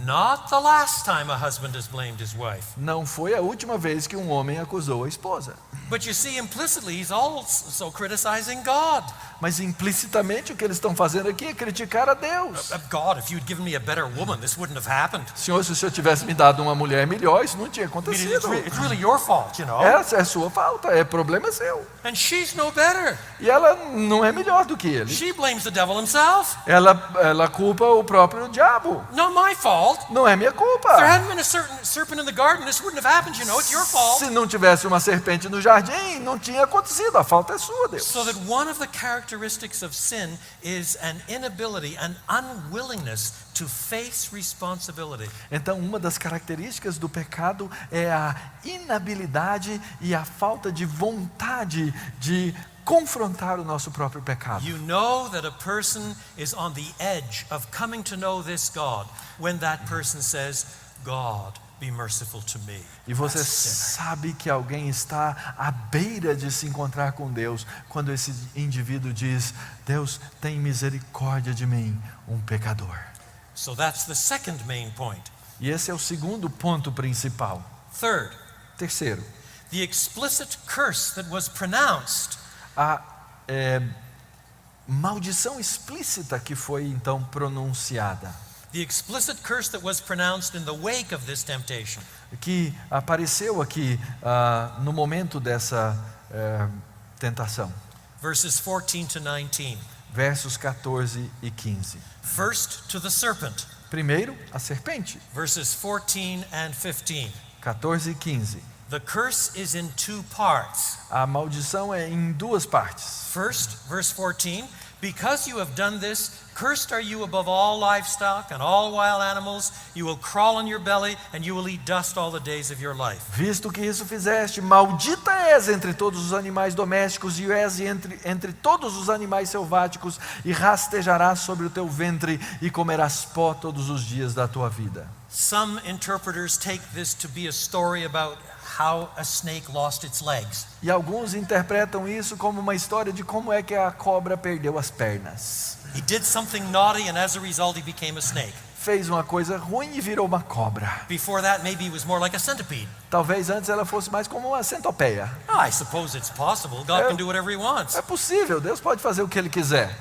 Not the last time a husband has blamed his wife. Não foi a última vez que um homem acusou a esposa. But you see, implicitly, he's also criticizing God. Mas implicitamente o que eles estão fazendo aqui é criticar a Deus. God, if you'd given me a better woman, this wouldn't have happened. Senhor, se o senhor tivesse me dado uma mulher melhor, isso não tinha I mean, acontecido. it's really your fault, you know. Essa é sua falta, é problema seu. And she's no better. E ela não é melhor do que ele. She blames the devil himself. Ela culpa o próprio diabo. Not my fault. Não é minha If there culpa. hadn't been a certain serpent in the garden, this wouldn't have happened, you know. It's your fault. Se não tivesse uma serpente no jardim, não tinha acontecido. A falta é sua, Deus. So that one of the characteristics of sin is an inability, an unwillingness to face responsibility. Então, uma das características do pecado é a inabilidade e a falta de vontade de confrontar o nosso próprio pecado. You know that a person is on the edge of coming to know this God when that person says, God, be merciful to me. E você That's sinner. sabe que alguém está à beira de se encontrar com Deus quando esse indivíduo diz, Deus, tem misericórdia de mim, um pecador. So that's the second main point. E esse é o segundo ponto principal. Third, Terceiro, the explicit curse that was pronounced maldição explícita que foi então pronunciada, The explicit curse that was pronounced in the wake of this temptation. que apareceu aqui no momento dessa tentação. Verses 14 to 19. Versos 14 e 15. First to the serpent. Primeiro, a serpente. Verses 14 and 15. 14 e 15. The curse is in two parts. A maldição é em duas partes. First, verse 14, because you have done this, cursed are you above all livestock and all wild animals. You will crawl on your belly and you will eat dust all the days of your life. Visto que isso fizeste, maldita és entre todos os animais domésticos e és entre todos os animais selváticos, e rastejarás sobre o teu ventre e comerás pó todos os dias da tua vida. Some interpreters take this to be a story about how a snake lost its legs. E alguns interpretam isso como uma história de como é que a cobra perdeu as pernas. He did something naughty and as a result he became a snake. Fez uma coisa ruim e virou uma cobra. Before that maybe he was more like a centipede. Talvez antes ela fosse mais como uma centopeia. I suppose it's possible. God can do whatever he wants. É possível, Deus pode fazer o que Ele quiser.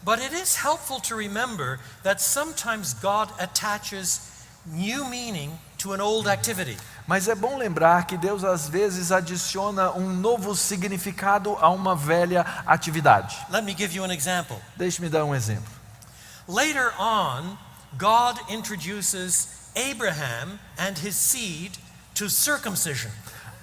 But it is helpful to remember that sometimes God attaches new meaning to an old activity. Mas é bom lembrar que Deus às vezes adiciona um novo significado a uma velha atividade. Let me give you an example. Deixe-me dar um exemplo. Later on, God introduces Abraham and his seed to circumcision.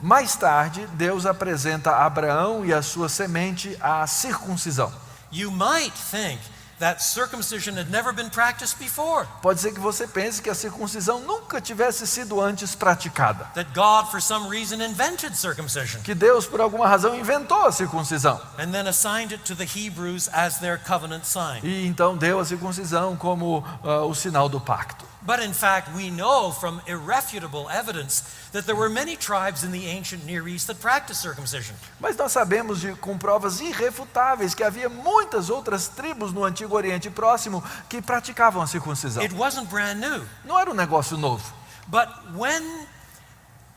Mais tarde, Deus apresenta Abraão e a sua semente à circuncisão. You might think that circumcision had never been practiced before. Pode ser que você pense que a circuncisão nunca tivesse sido antes praticada. That God, for some reason, invented circumcision Que Deus, por alguma razão, inventou a circuncisão. and then assigned it to the Hebrews as their covenant sign. E então deu a circuncisão como o sinal do pacto. But in fact, we know from irrefutable evidence that there were many tribes in the ancient Near East that practiced circumcision. Mas nós sabemos com provas irrefutáveis que havia muitas outras tribos no Antigo Oriente Próximo que praticavam a circuncisão. It wasn't brand new. Não era um negócio novo. But when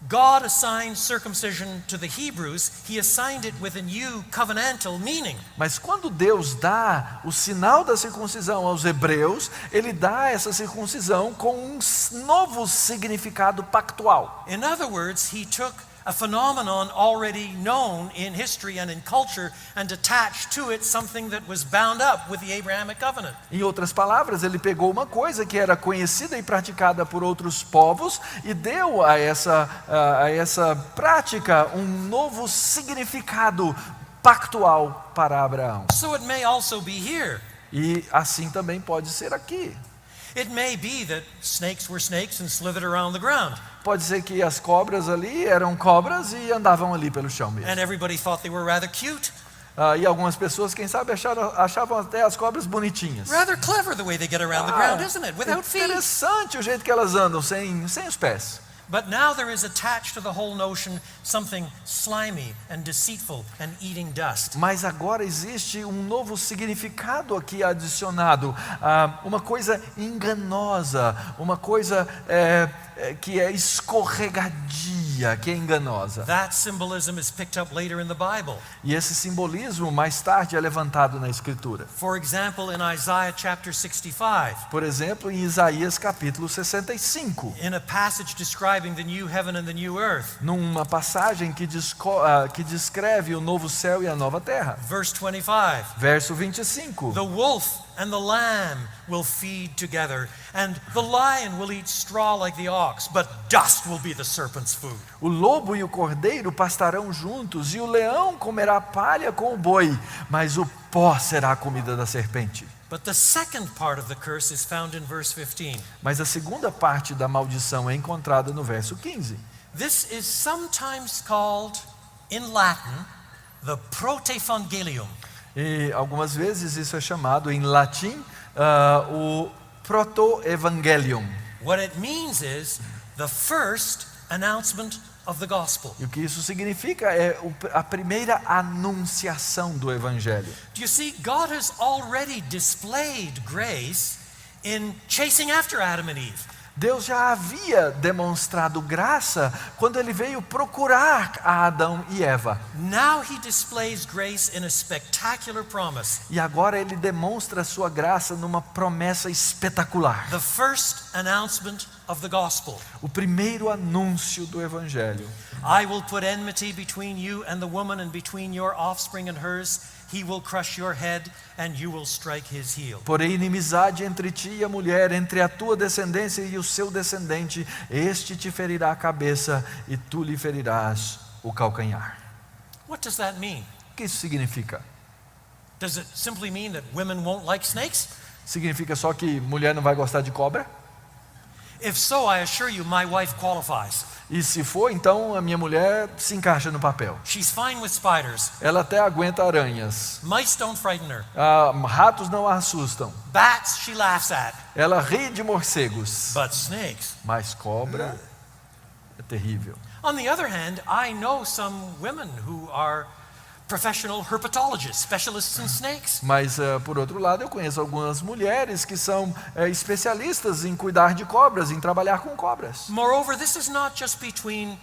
God assigned circumcision to the Hebrews, he assigned it with a new covenantal meaning. Mas quando Deus dá o sinal da circuncisão aos hebreus, Ele dá essa circuncisão com um novo significado pactual. In other words, he took a phenomenon already known in history and in culture and attached to it something that was bound up with the Abrahamic covenant. Em outras palavras, Ele pegou uma coisa que era conhecida e praticada por outros povos e deu a essa prática um novo significado pactual para Abraão. So it may also be here. E assim também pode ser aqui. It may be that snakes were snakes and slithered around the ground. Pode ser que as cobras ali eram cobras e andavam ali pelo chão mesmo. And everybody thought they were rather cute. E algumas pessoas, quem sabe, achavam até as cobras bonitinhas. Rather clever the way they get around the ground, isn't it? Without feet. Interessante o jeito que elas andam, sem os pés. But now there is attached to the whole notion something slimy and deceitful and eating dust. Mas agora existe um novo significado aqui adicionado. Uma coisa enganosa, uma coisa que é escorregadia, que é enganosa. That symbolism is picked up later in the Bible. E esse simbolismo mais tarde é levantado na Escritura. For example, in Isaiah chapter 65, Por exemplo, em Isaías capítulo 65. in a passage describing the new heaven and the new earth. Numa passagem que descreve o novo céu e a nova terra. Verse 25, Verso 25. the wolf and the lamb will feed together, and the lion will eat straw like the ox, but dust will be the serpent's food. O lobo e o cordeiro pastarão juntos, e o leão comerá palha com o boi, mas o pó será a comida da serpente. But the second part of the curse is found in verse 15. Mas a segunda parte da maldição é encontrada no verso 15. This is sometimes called, in Latin, the protevangelium. E algumas vezes isso é chamado em latim o proto-evangelium. What it means is the first announcement of the gospel. E o que isso significa é a primeira anunciação do evangelho. Do you see, God has already displayed grace in chasing after Adam and Eve. Deus já havia demonstrado graça quando ele veio procurar a Adão e Eva. Now he displays grace in a spectacular promise. E agora ele demonstra a sua graça numa promessa espetacular. The first announcement of the gospel. O primeiro anúncio do Evangelho. I will put enmity between you and the woman, and between your offspring and hers. He will crush your head, and you will strike his heel. Porém, inimizade entre ti e a mulher, entre a tua descendência e o seu descendente, este te ferirá a cabeça e tu lhe ferirás o calcanhar. What does that mean? O que isso significa? Does it simply mean that women won't like snakes? Significa só que mulher não vai gostar de cobra? If so, I assure you, my wife qualifies. E se for, então a minha mulher se encaixa no papel. She's fine with spiders. Ela até aguenta aranhas. Mice don't frighten her. Ratos não a assustam. Bats, she laughs at. Ela ri de morcegos. But snakes. Mas cobra é terrível. On the other hand, I know some women who are professional herpetologists, specialists in snakes. Mas, por outro lado, eu conheço algumas mulheres que são especialistas em cuidar de cobras, em trabalhar com cobras. Moreover, this is not just between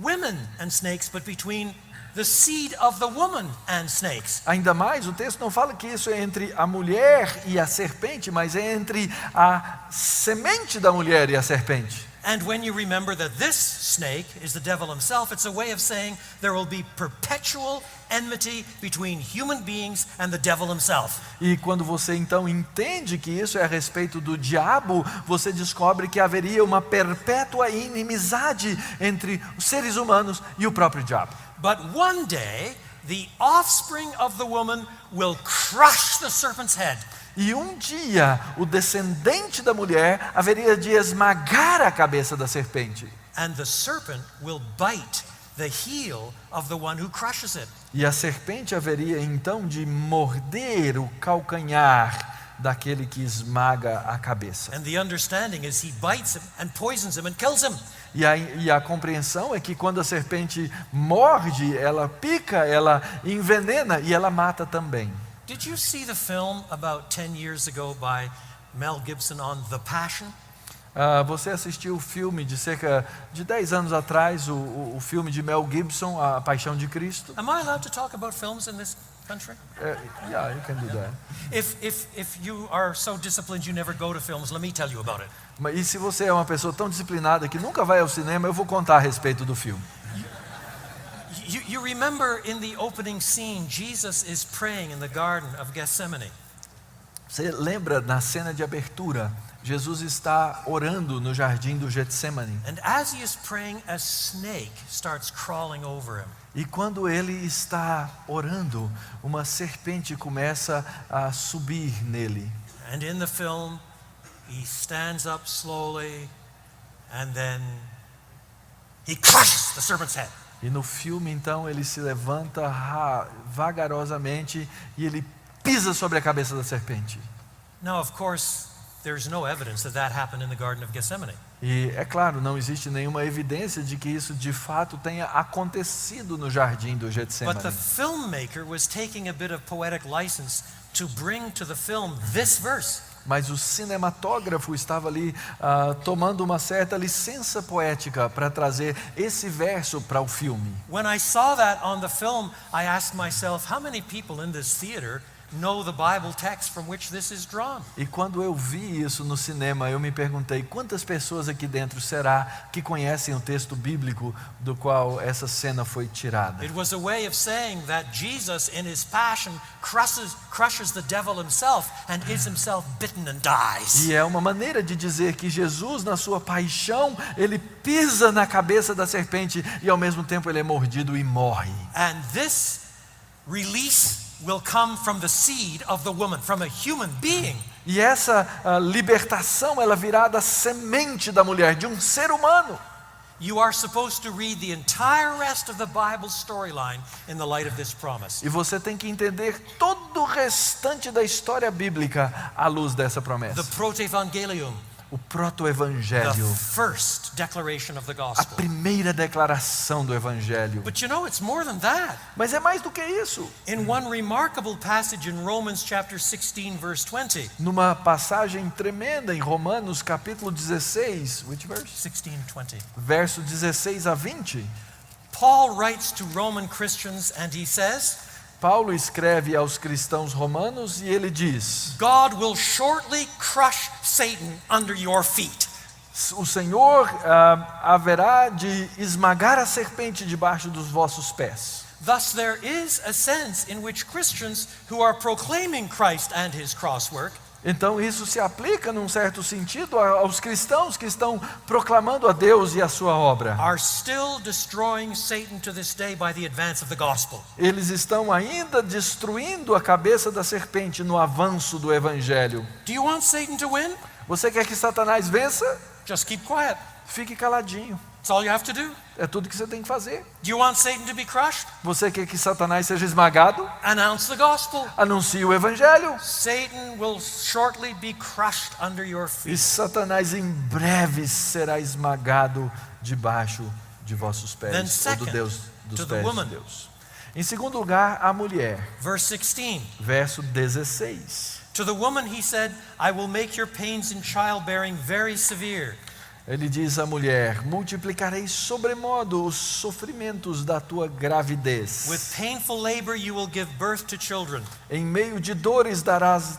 women and snakes, but between the seed of the woman and snakes. Ainda mais, o texto não fala que isso é entre a mulher e a serpente, mas é entre a semente da mulher e a serpente. And when you remember that this snake is the devil himself, it's a way of saying there will be perpetual enmity between human beings and the devil himself. E quando você então entende que isso é a respeito do diabo, você descobre que haveria uma perpétua inimizade entre os seres humanos e o próprio diabo. But one day, the offspring of the woman will crush the serpent's head. E um dia, o descendente da mulher haveria de esmagar a cabeça da serpente. And the serpent will bite the heel of the one who crushes it. E a serpente haveria então de morder o calcanhar daquele que esmaga a cabeça. And the understanding is he bites him and poisons him and kills him. E a compreensão é que quando a serpente morde, ela pica, ela envenena e ela mata também. Did you see the film about 10 years ago by Mel Gibson on The Passion? Você assistiu o filme de cerca de 10 anos atrás, o filme de Mel Gibson, A Paixão de Cristo? Am I allowed to talk about films in this country? Yeah, you can do that. If you are so disciplined you never go to films, let me tell you about it. E se você é uma pessoa tão disciplinada que nunca vai ao cinema, eu vou contar a respeito do filme. You remember in the opening scene, Jesus is praying in the Garden of Gethsemane. Você lembra na cena de abertura, Jesus está orando no jardim do Getsemane. And as he is praying, a snake starts crawling over him. E quando ele está orando, uma serpente começa a subir nele. And in the film, he stands up slowly and then he crushes the serpent's head. E no filme, então, ele se levanta vagarosamente e ele pisa sobre a cabeça da serpente. Now, of course, there's no evidence that that happened in the Garden of Gethsemane. E, é claro, não existe nenhuma evidência de que isso de fato tenha acontecido no jardim do Getsemane. But the filmmaker was taking a bit of poetic license to bring to the film this verse. Mas o cinematógrafo estava ali tomando uma certa licença poética para trazer esse verso para o filme. When I saw that on the film, I asked myself, how many people in this theater know the Bible text from which this is drawn? E quando eu vi isso no cinema, eu me perguntei quantas pessoas aqui dentro será que conhecem o texto bíblico do qual essa cena foi tirada. It was a way of saying that Jesus in his passion crushes the devil himself and is himself bitten and dies. E é uma maneira de dizer que Jesus, na sua paixão, ele pisa na cabeça da serpente e ao mesmo tempo ele é mordido e morre. And this release will come from the seed of the woman, from a human being. E essa libertação, ela virá da semente da mulher, de um ser humano. You are supposed to read the entire rest of the Bible storyline in the light of this promise. E você tem que entender todo o restante da história bíblica à luz dessa promessa. The Protevangelium, o the proto-evangelho, first declaration of the a gospel. primeira declaração do evangelho. But you know, it's more than that. Mas é mais do que isso. In one remarkable passage in Romans chapter 16, verse 20, Numa passagem tremenda em Romanos capítulo 16, which verse? 16:20, Verso 16 a 20, Paul writes to Roman Christians and he says, Paulo escreve aos cristãos romanos e ele diz: God will shortly crush Satan under your feet. o Senhor haverá de esmagar a serpente debaixo dos vossos pés. Thus there is a sense in which Christians who are proclaiming Christ and his cross work Então isso se aplica num certo sentido aos cristãos que estão proclamando a Deus e a sua obra. are still destroying Satan to this day by the advance of the gospel. Eles estão ainda destruindo a cabeça da serpente no avanço do evangelho. Do you want Satan to win? Você quer que Satanás vença? Just keep quiet. Fique caladinho. That's all you have to do. É tudo que você tem que fazer. Do you want Satan to be crushed? Você quer que Satanás seja esmagado? Announce the gospel. Anuncie o evangelho. Satan will shortly be crushed under your E feet. Satanás em breve será esmagado debaixo de vossos Then pés, ou second, do Deus dos to the pés de woman. Deus. Em segundo lugar, a mulher. Verse 16. Verso 16. To the woman he said, I will make your pains in childbearing very severe. Ele diz à mulher: multiplicarei sobremodo os sofrimentos da tua gravidez. With painful labor you will give birth to children. Em meio de dores darás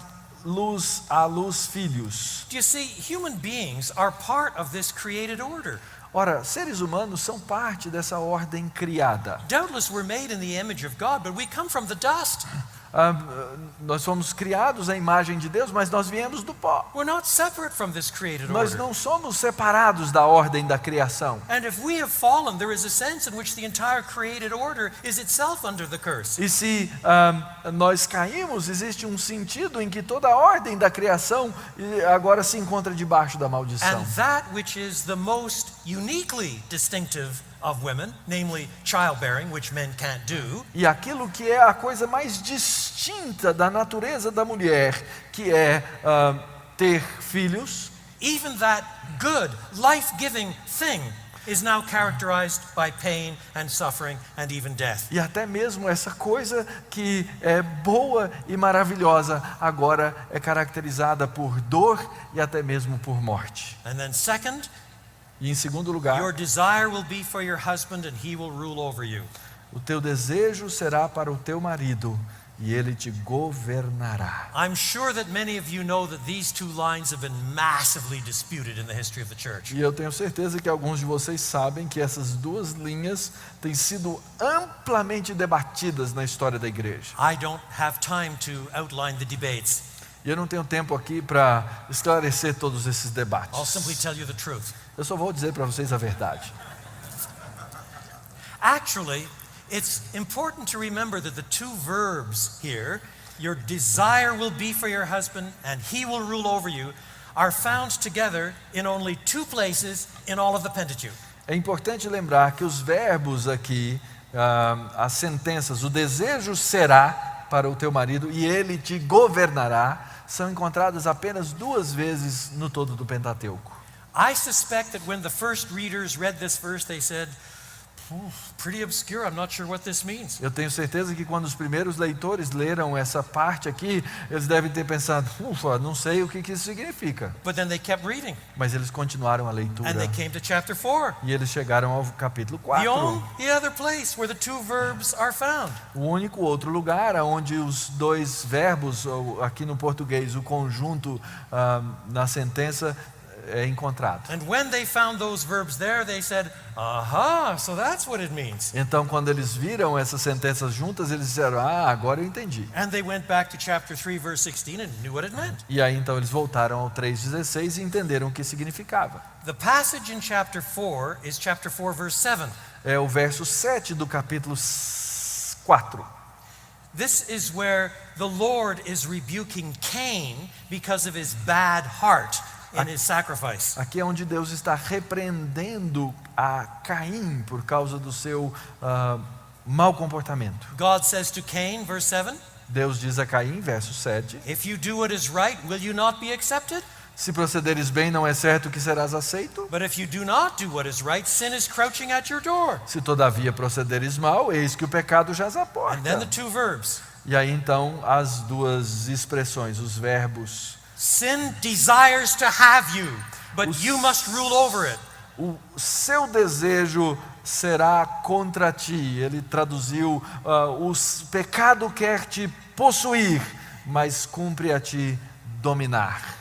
à luz filhos. Do you see, human beings are part of this created order. Ora, seres humanos são parte dessa ordem criada. Doubtless we're made in the image of God, but we come from the dust. Nós fomos criados à imagem de Deus, mas nós viemos do pó. We're not separate from this created Nós order. não somos separados da ordem da criação. And if we have fallen, there is a sense in which the entire created order is itself under the curse. E se nós caímos, existe um sentido em que toda a ordem da criação agora se encontra debaixo da maldição. And that which is the most uniquely distinctive of women, namely childbearing, which men can't do, E aquilo que é a coisa mais distinta da natureza da mulher, que é ter filhos, even that good, life-giving thing is now characterized by pain and suffering and even death. e até mesmo essa coisa que é boa e maravilhosa, agora é caracterizada por dor e até mesmo por morte. And then second, E em segundo lugar, your desire will be for your husband and he will rule over you. o teu desejo será para o teu marido e ele te governará. I'm sure that many of you know that these two lines have been massively disputed in the history of the church. E eu tenho certeza que alguns de vocês sabem que essas duas linhas têm sido amplamente debatidas na história da igreja. I don't have time to outline the debates. E eu não tenho tempo aqui para esclarecer todos esses I'll debates. simply tell you the truth. Eu só vou dizer para vocês a verdade. Actually, it's important to remember that the two verbs here, your desire will be for your husband and he will rule over you, are found together in only two places in all of the Pentateuch. É importante lembrar que os verbos aqui, as sentenças, o desejo será para o teu marido e ele te governará, são encontradas apenas duas vezes no todo do Pentateuco. I suspect that when the first readers read this verse, they said, pretty obscure, I'm not sure what this means. Eu tenho certeza que quando os primeiros leitores leram essa parte aqui, eles devem ter pensado, ufa, não sei o que isso significa. But then they kept reading, Mas eles continuaram a leitura and they came to chapter 4. e eles chegaram ao capítulo The 4. only other place where the two verbs are found. O único outro lugar onde os dois verbos, ou aqui no português, o conjunto na sentença é encontrado. And when they found those verbs there, they said, aha, so that's what it means. Então, quando eles viram essas sentenças juntas, eles disseram, agora eu entendi. And they went back to chapter 3, verse 16 and knew what it meant. E aí, então, eles voltaram ao 3,16 e entenderam o que significava. The passage in chapter 4 is chapter 4, verse 7. É o verso 7 do capítulo 4. This is where the Lord is rebuking Cain because of his bad heart in his sacrifice. Aqui é onde Deus está repreendendo a Caim por causa do seu mau comportamento. God says to Cain, verse 7, Deus diz a Caim, verso 7, if you do what is right, will you not be accepted? Se procederes bem, não é certo que serás aceito? But if you do not do what is right, sin is crouching at your door. Se todavia procederes mal, eis que o pecado jaz à And then the porta. two verbs. E aí então as duas expressões, os verbos. Sin desires to have you, but you must rule over it. O seu desejo será contra ti. Ele traduziu, o pecado quer te possuir, mas cumpre a ti dominar.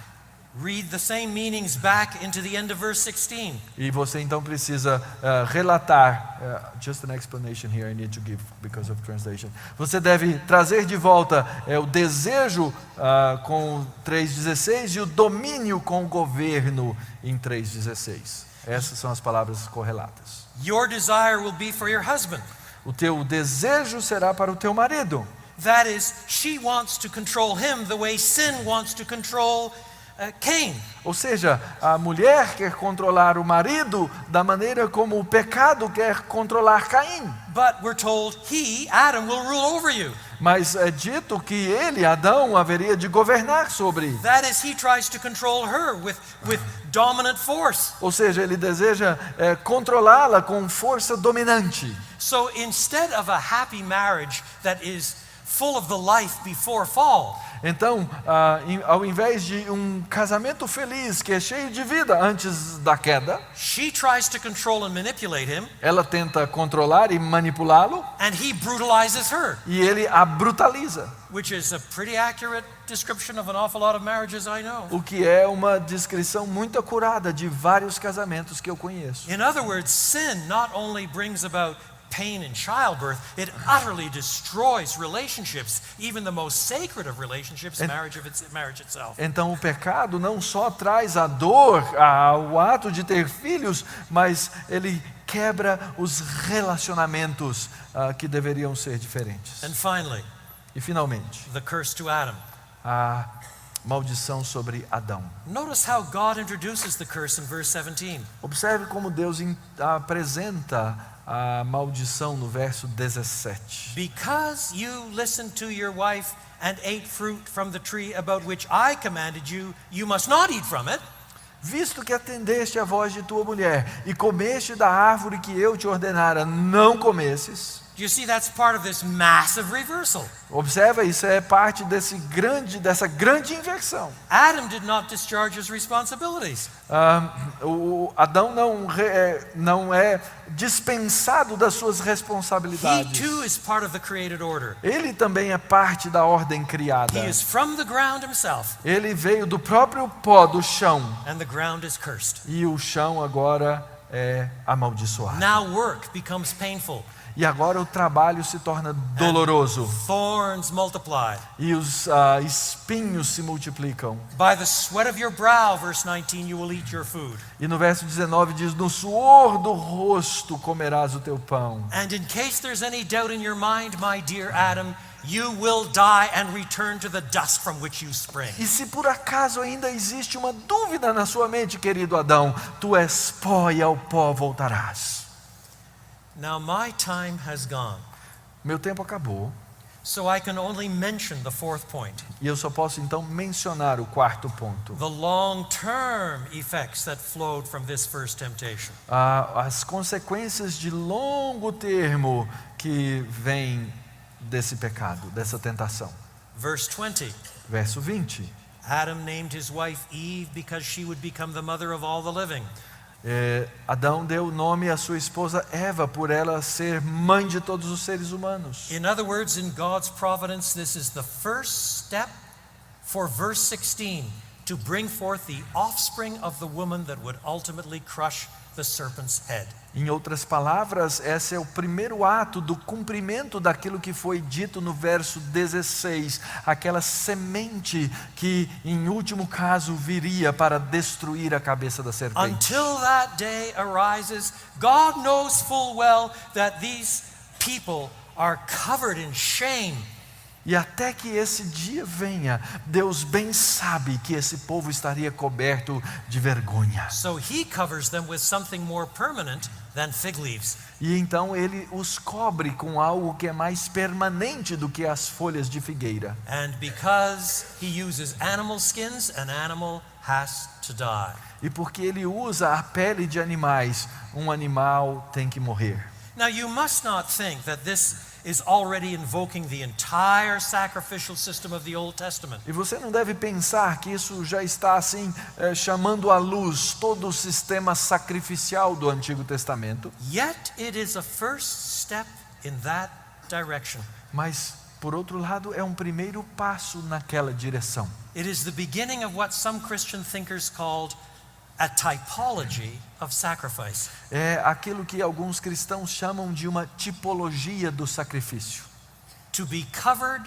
Read the same meanings back into the end of verse 16. E você então precisa relatar, just an explanation here I need to give because of translation. Você deve trazer de volta o desejo com 3:16 e o domínio com o governo em 3:16. Essas são as palavras correlatas. Your desire will be for your husband. O teu desejo será para o teu marido. That is, she wants to control him the way sin wants to control Cain. Ou seja, a mulher quer controlar o marido da maneira como o pecado quer controlar Caim. But we're told he, Adam, will rule over you. Mas é dito que ele, Adão, haveria de governar sobre. That is, he tries to control her with dominant force. Ou seja, ele deseja controlá-la com força dominante. So instead of a happy marriage that is full of the life before fall, então, ao invés de um casamento feliz que é cheio de vida antes da queda, she tries to control and manipulate him, ela tenta controlar e manipulá-lo, and he brutalizes her, e ele a brutaliza. which is a pretty accurate description of an awful lot of marriages I know. O que é uma descrição muito acurada de vários casamentos que eu conheço. In other words, sin not only brings about pain in childbirth, it utterly destroys relationships, even the most sacred of relationships, marriage itself. Então o pecado não só traz a dor, o ato de ter filhos, mas ele quebra os relacionamentos que deveriam ser diferentes. And finally, E finalmente, the curse to Adam. a maldição sobre Adão. Notice how God introduces the curse in verse 17. Observe como Deus apresenta a maldição no verso 17. Because you listened to your wife and ate fruit from the tree about which I commanded you, you must not eat from it. Visto que atendeste à voz de tua mulher e comeste da árvore que eu te ordenara não comesses. Do you see that's part of this massive reversal? Observa, isso é parte dessa grande inversão. Adam did not discharge his responsibilities. O Adão não é dispensado das suas He responsabilidades. too is part of the created order. Ele também é parte da ordem criada. He is from the ground himself, Ele veio do próprio pó, do chão. and the ground is cursed. E o chão agora é amaldiçoado. Now work becomes painful. E agora o trabalho se torna doloroso. Thorns multiply. E os espinhos se multiplicam. By the sweat of your brow, verse 19, you will eat your food. E no verso 19 diz: no suor do rosto comerás o teu pão. And in case there's any doubt in your mind, my dear Adam, you will die and return to the dust from which you spring. E se por acaso ainda existe uma dúvida na sua mente, querido Adão, tu és pó e ao pó voltarás. Now my time has gone, Meu tempo acabou. so I can only mention the fourth point. E eu só posso então mencionar o quarto ponto. The long-term effects that flowed from this first temptation. As consequências de longo termo que vêm desse pecado, dessa tentação. Verse 20, Verso 20. Adam named his wife Eve because she would become the mother of all the living. Adão deu nome à sua esposa Eva por ela ser mãe de todos os seres humanos. In other words, in God's providence, this is the first step for verse 16 to bring forth the offspring of the woman that would ultimately crush the serpent's head. Em outras palavras, esse é o primeiro ato do cumprimento daquilo que foi dito no verso 16, aquela semente que, em último caso, viria para destruir a cabeça da serpente. Until that day arises, God knows full well that these people are covered in shame. E até que esse dia venha, Deus bem sabe que esse povo estaria coberto de vergonha. So he covers them with something more permanent than fig leaves. E então ele os cobre com algo que é mais permanente do que as folhas de figueira. And because he uses animal skins, an animal has to die. E porque ele usa a pele de animais, um animal tem que morrer. Now you must not think that this is already invoking the entire sacrificial system of the Old Testament. E você não deve pensar que isso já está assim chamando à luz todo o sistema sacrificial do Antigo Testamento. Yet it is a first step in that direction. Mas, por outro lado, é um primeiro passo naquela direção. It is the beginning of what some Christian thinkers called a typology of sacrifice. É aquilo que alguns cristãos chamam de uma tipologia do sacrifício. To be covered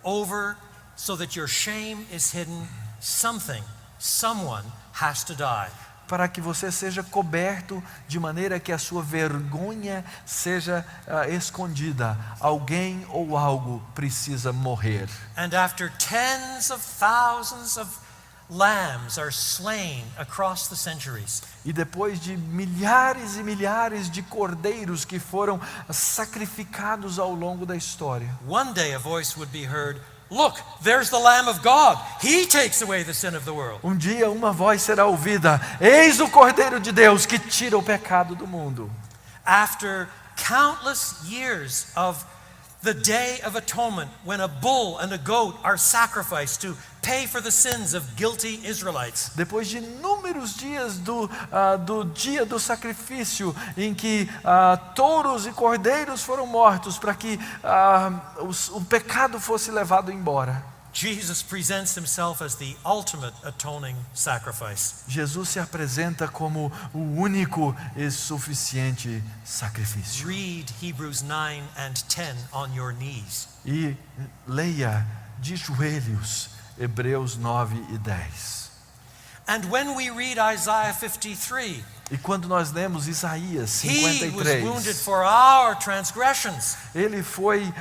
over so that your shame is hidden, someone has to die. Para que você seja coberto de maneira que a sua vergonha seja escondida. Alguém ou algo precisa morrer. And after tens of thousands of lambs are slain across the centuries, E depois de milhares e milhares de cordeiros que foram sacrificados ao longo da história, one day a voice would be heard, "Look, there's the Lamb of God. He takes away the sin of the world." um dia uma voz será ouvida: eis o Cordeiro de Deus que tira o pecado do mundo. After countless years of the Day of Atonement, when a bull and a goat are sacrificed to pay for the sins of guilty Israelites. Depois de inúmeros dias do dia do sacrifício, em que touros e cordeiros foram mortos para que o pecado fosse levado embora, Jesus presents himself as the ultimate atoning sacrifice. Jesus se apresenta como o único e suficiente sacrifício. Read Hebrews 9 and 10 on your knees. E leia de joelhos Hebreus 9 e 10. And when we read Isaiah 53, E quando nós lemos Isaías he was wounded 53, for our transgressions. ele foi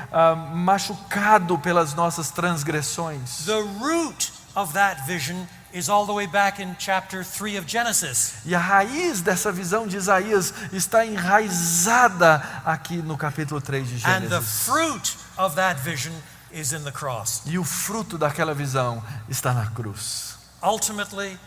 machucado pelas nossas transgressões. The root of that vision is all the way back in chapter 3 of Genesis. E a raiz dessa visão de Isaías está enraizada aqui no capítulo 3 de And the Gênesis. fruit of that vision is in the cross. E o fruto daquela visão está na cruz. Ultimately,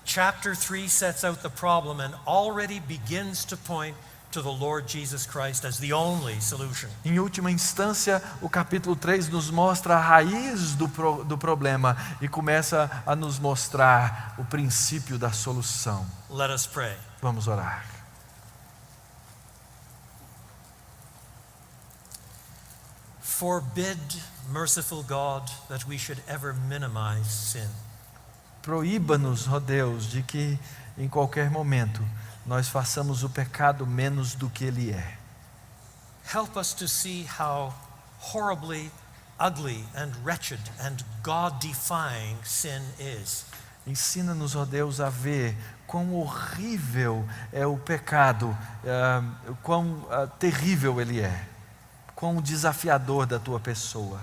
chapter 3 sets out the problem and already begins to point to the Lord Jesus Christ as the only solution. Em última instância, o capítulo 3 nos mostra a raiz do problema e começa a nos mostrar o princípio da solução. Let us pray. Vamos orar. Forbid, merciful God, that we should ever minimize sin. Proíba-nos, ó Deus, de que em qualquer momento nós façamos o pecado menos do que ele é. Help us to see how horribly ugly and wretched and God-defying sin is. Ensina-nos, ó Deus, a ver quão horrível é o pecado, quão terrível ele é, quão desafiador da tua pessoa.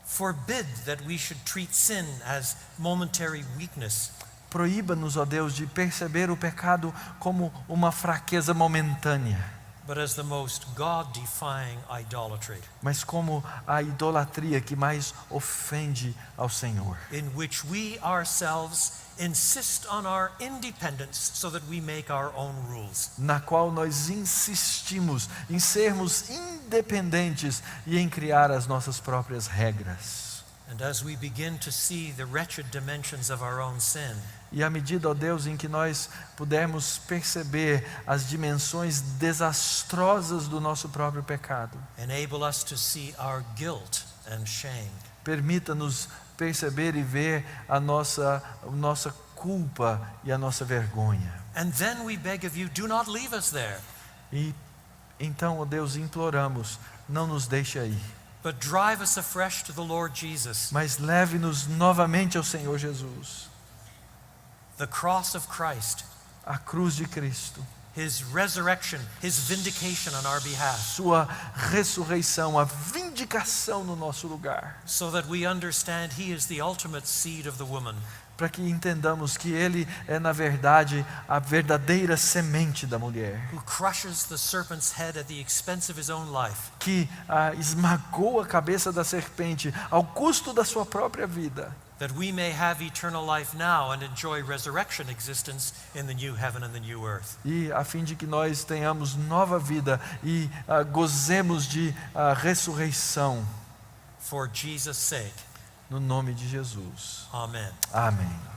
Forbid that we should treat sin as momentary weakness. Proíba-nos, ó Deus, de perceber o pecado como uma fraqueza momentânea, But as the most God-defying idolatry, mas como a idolatria que mais ofende ao Senhor, in which we ourselves insist on our independence so that we make our own rules. na qual nós insistimos em sermos independentes e em criar as nossas próprias regras. And as we begin to see the wretched dimensions of our own sin, E à medida, ó Deus, em que nós pudermos perceber as dimensões desastrosas do nosso próprio pecado, enable us to see our guilt and shame. permita-nos perceber e ver a nossa culpa e a nossa vergonha. And then we beg of you, do not leave us there, E então, ó Deus, imploramos, não nos deixe aí, but drive us afresh to the Lord Jesus. mas leve-nos novamente ao Senhor Jesus. The cross of Christ A cruz de Cristo His resurrection, His vindication on our behalf, sua ressurreição, a vindicação no nosso lugar, so that we understand He is the ultimate seed of the woman, para que entendamos que Ele é, na verdade, a verdadeira semente da mulher, who crushes the serpent's head at the expense of His own life, que esmagou a cabeça da serpente ao custo da sua própria vida, that we may have eternal life now and enjoy resurrection existence in the new heaven and the new earth. e a fim de que nós tenhamos nova vida e gozemos de ressurreição, For Jesus' sake, no nome de Jesus. amen. Amém.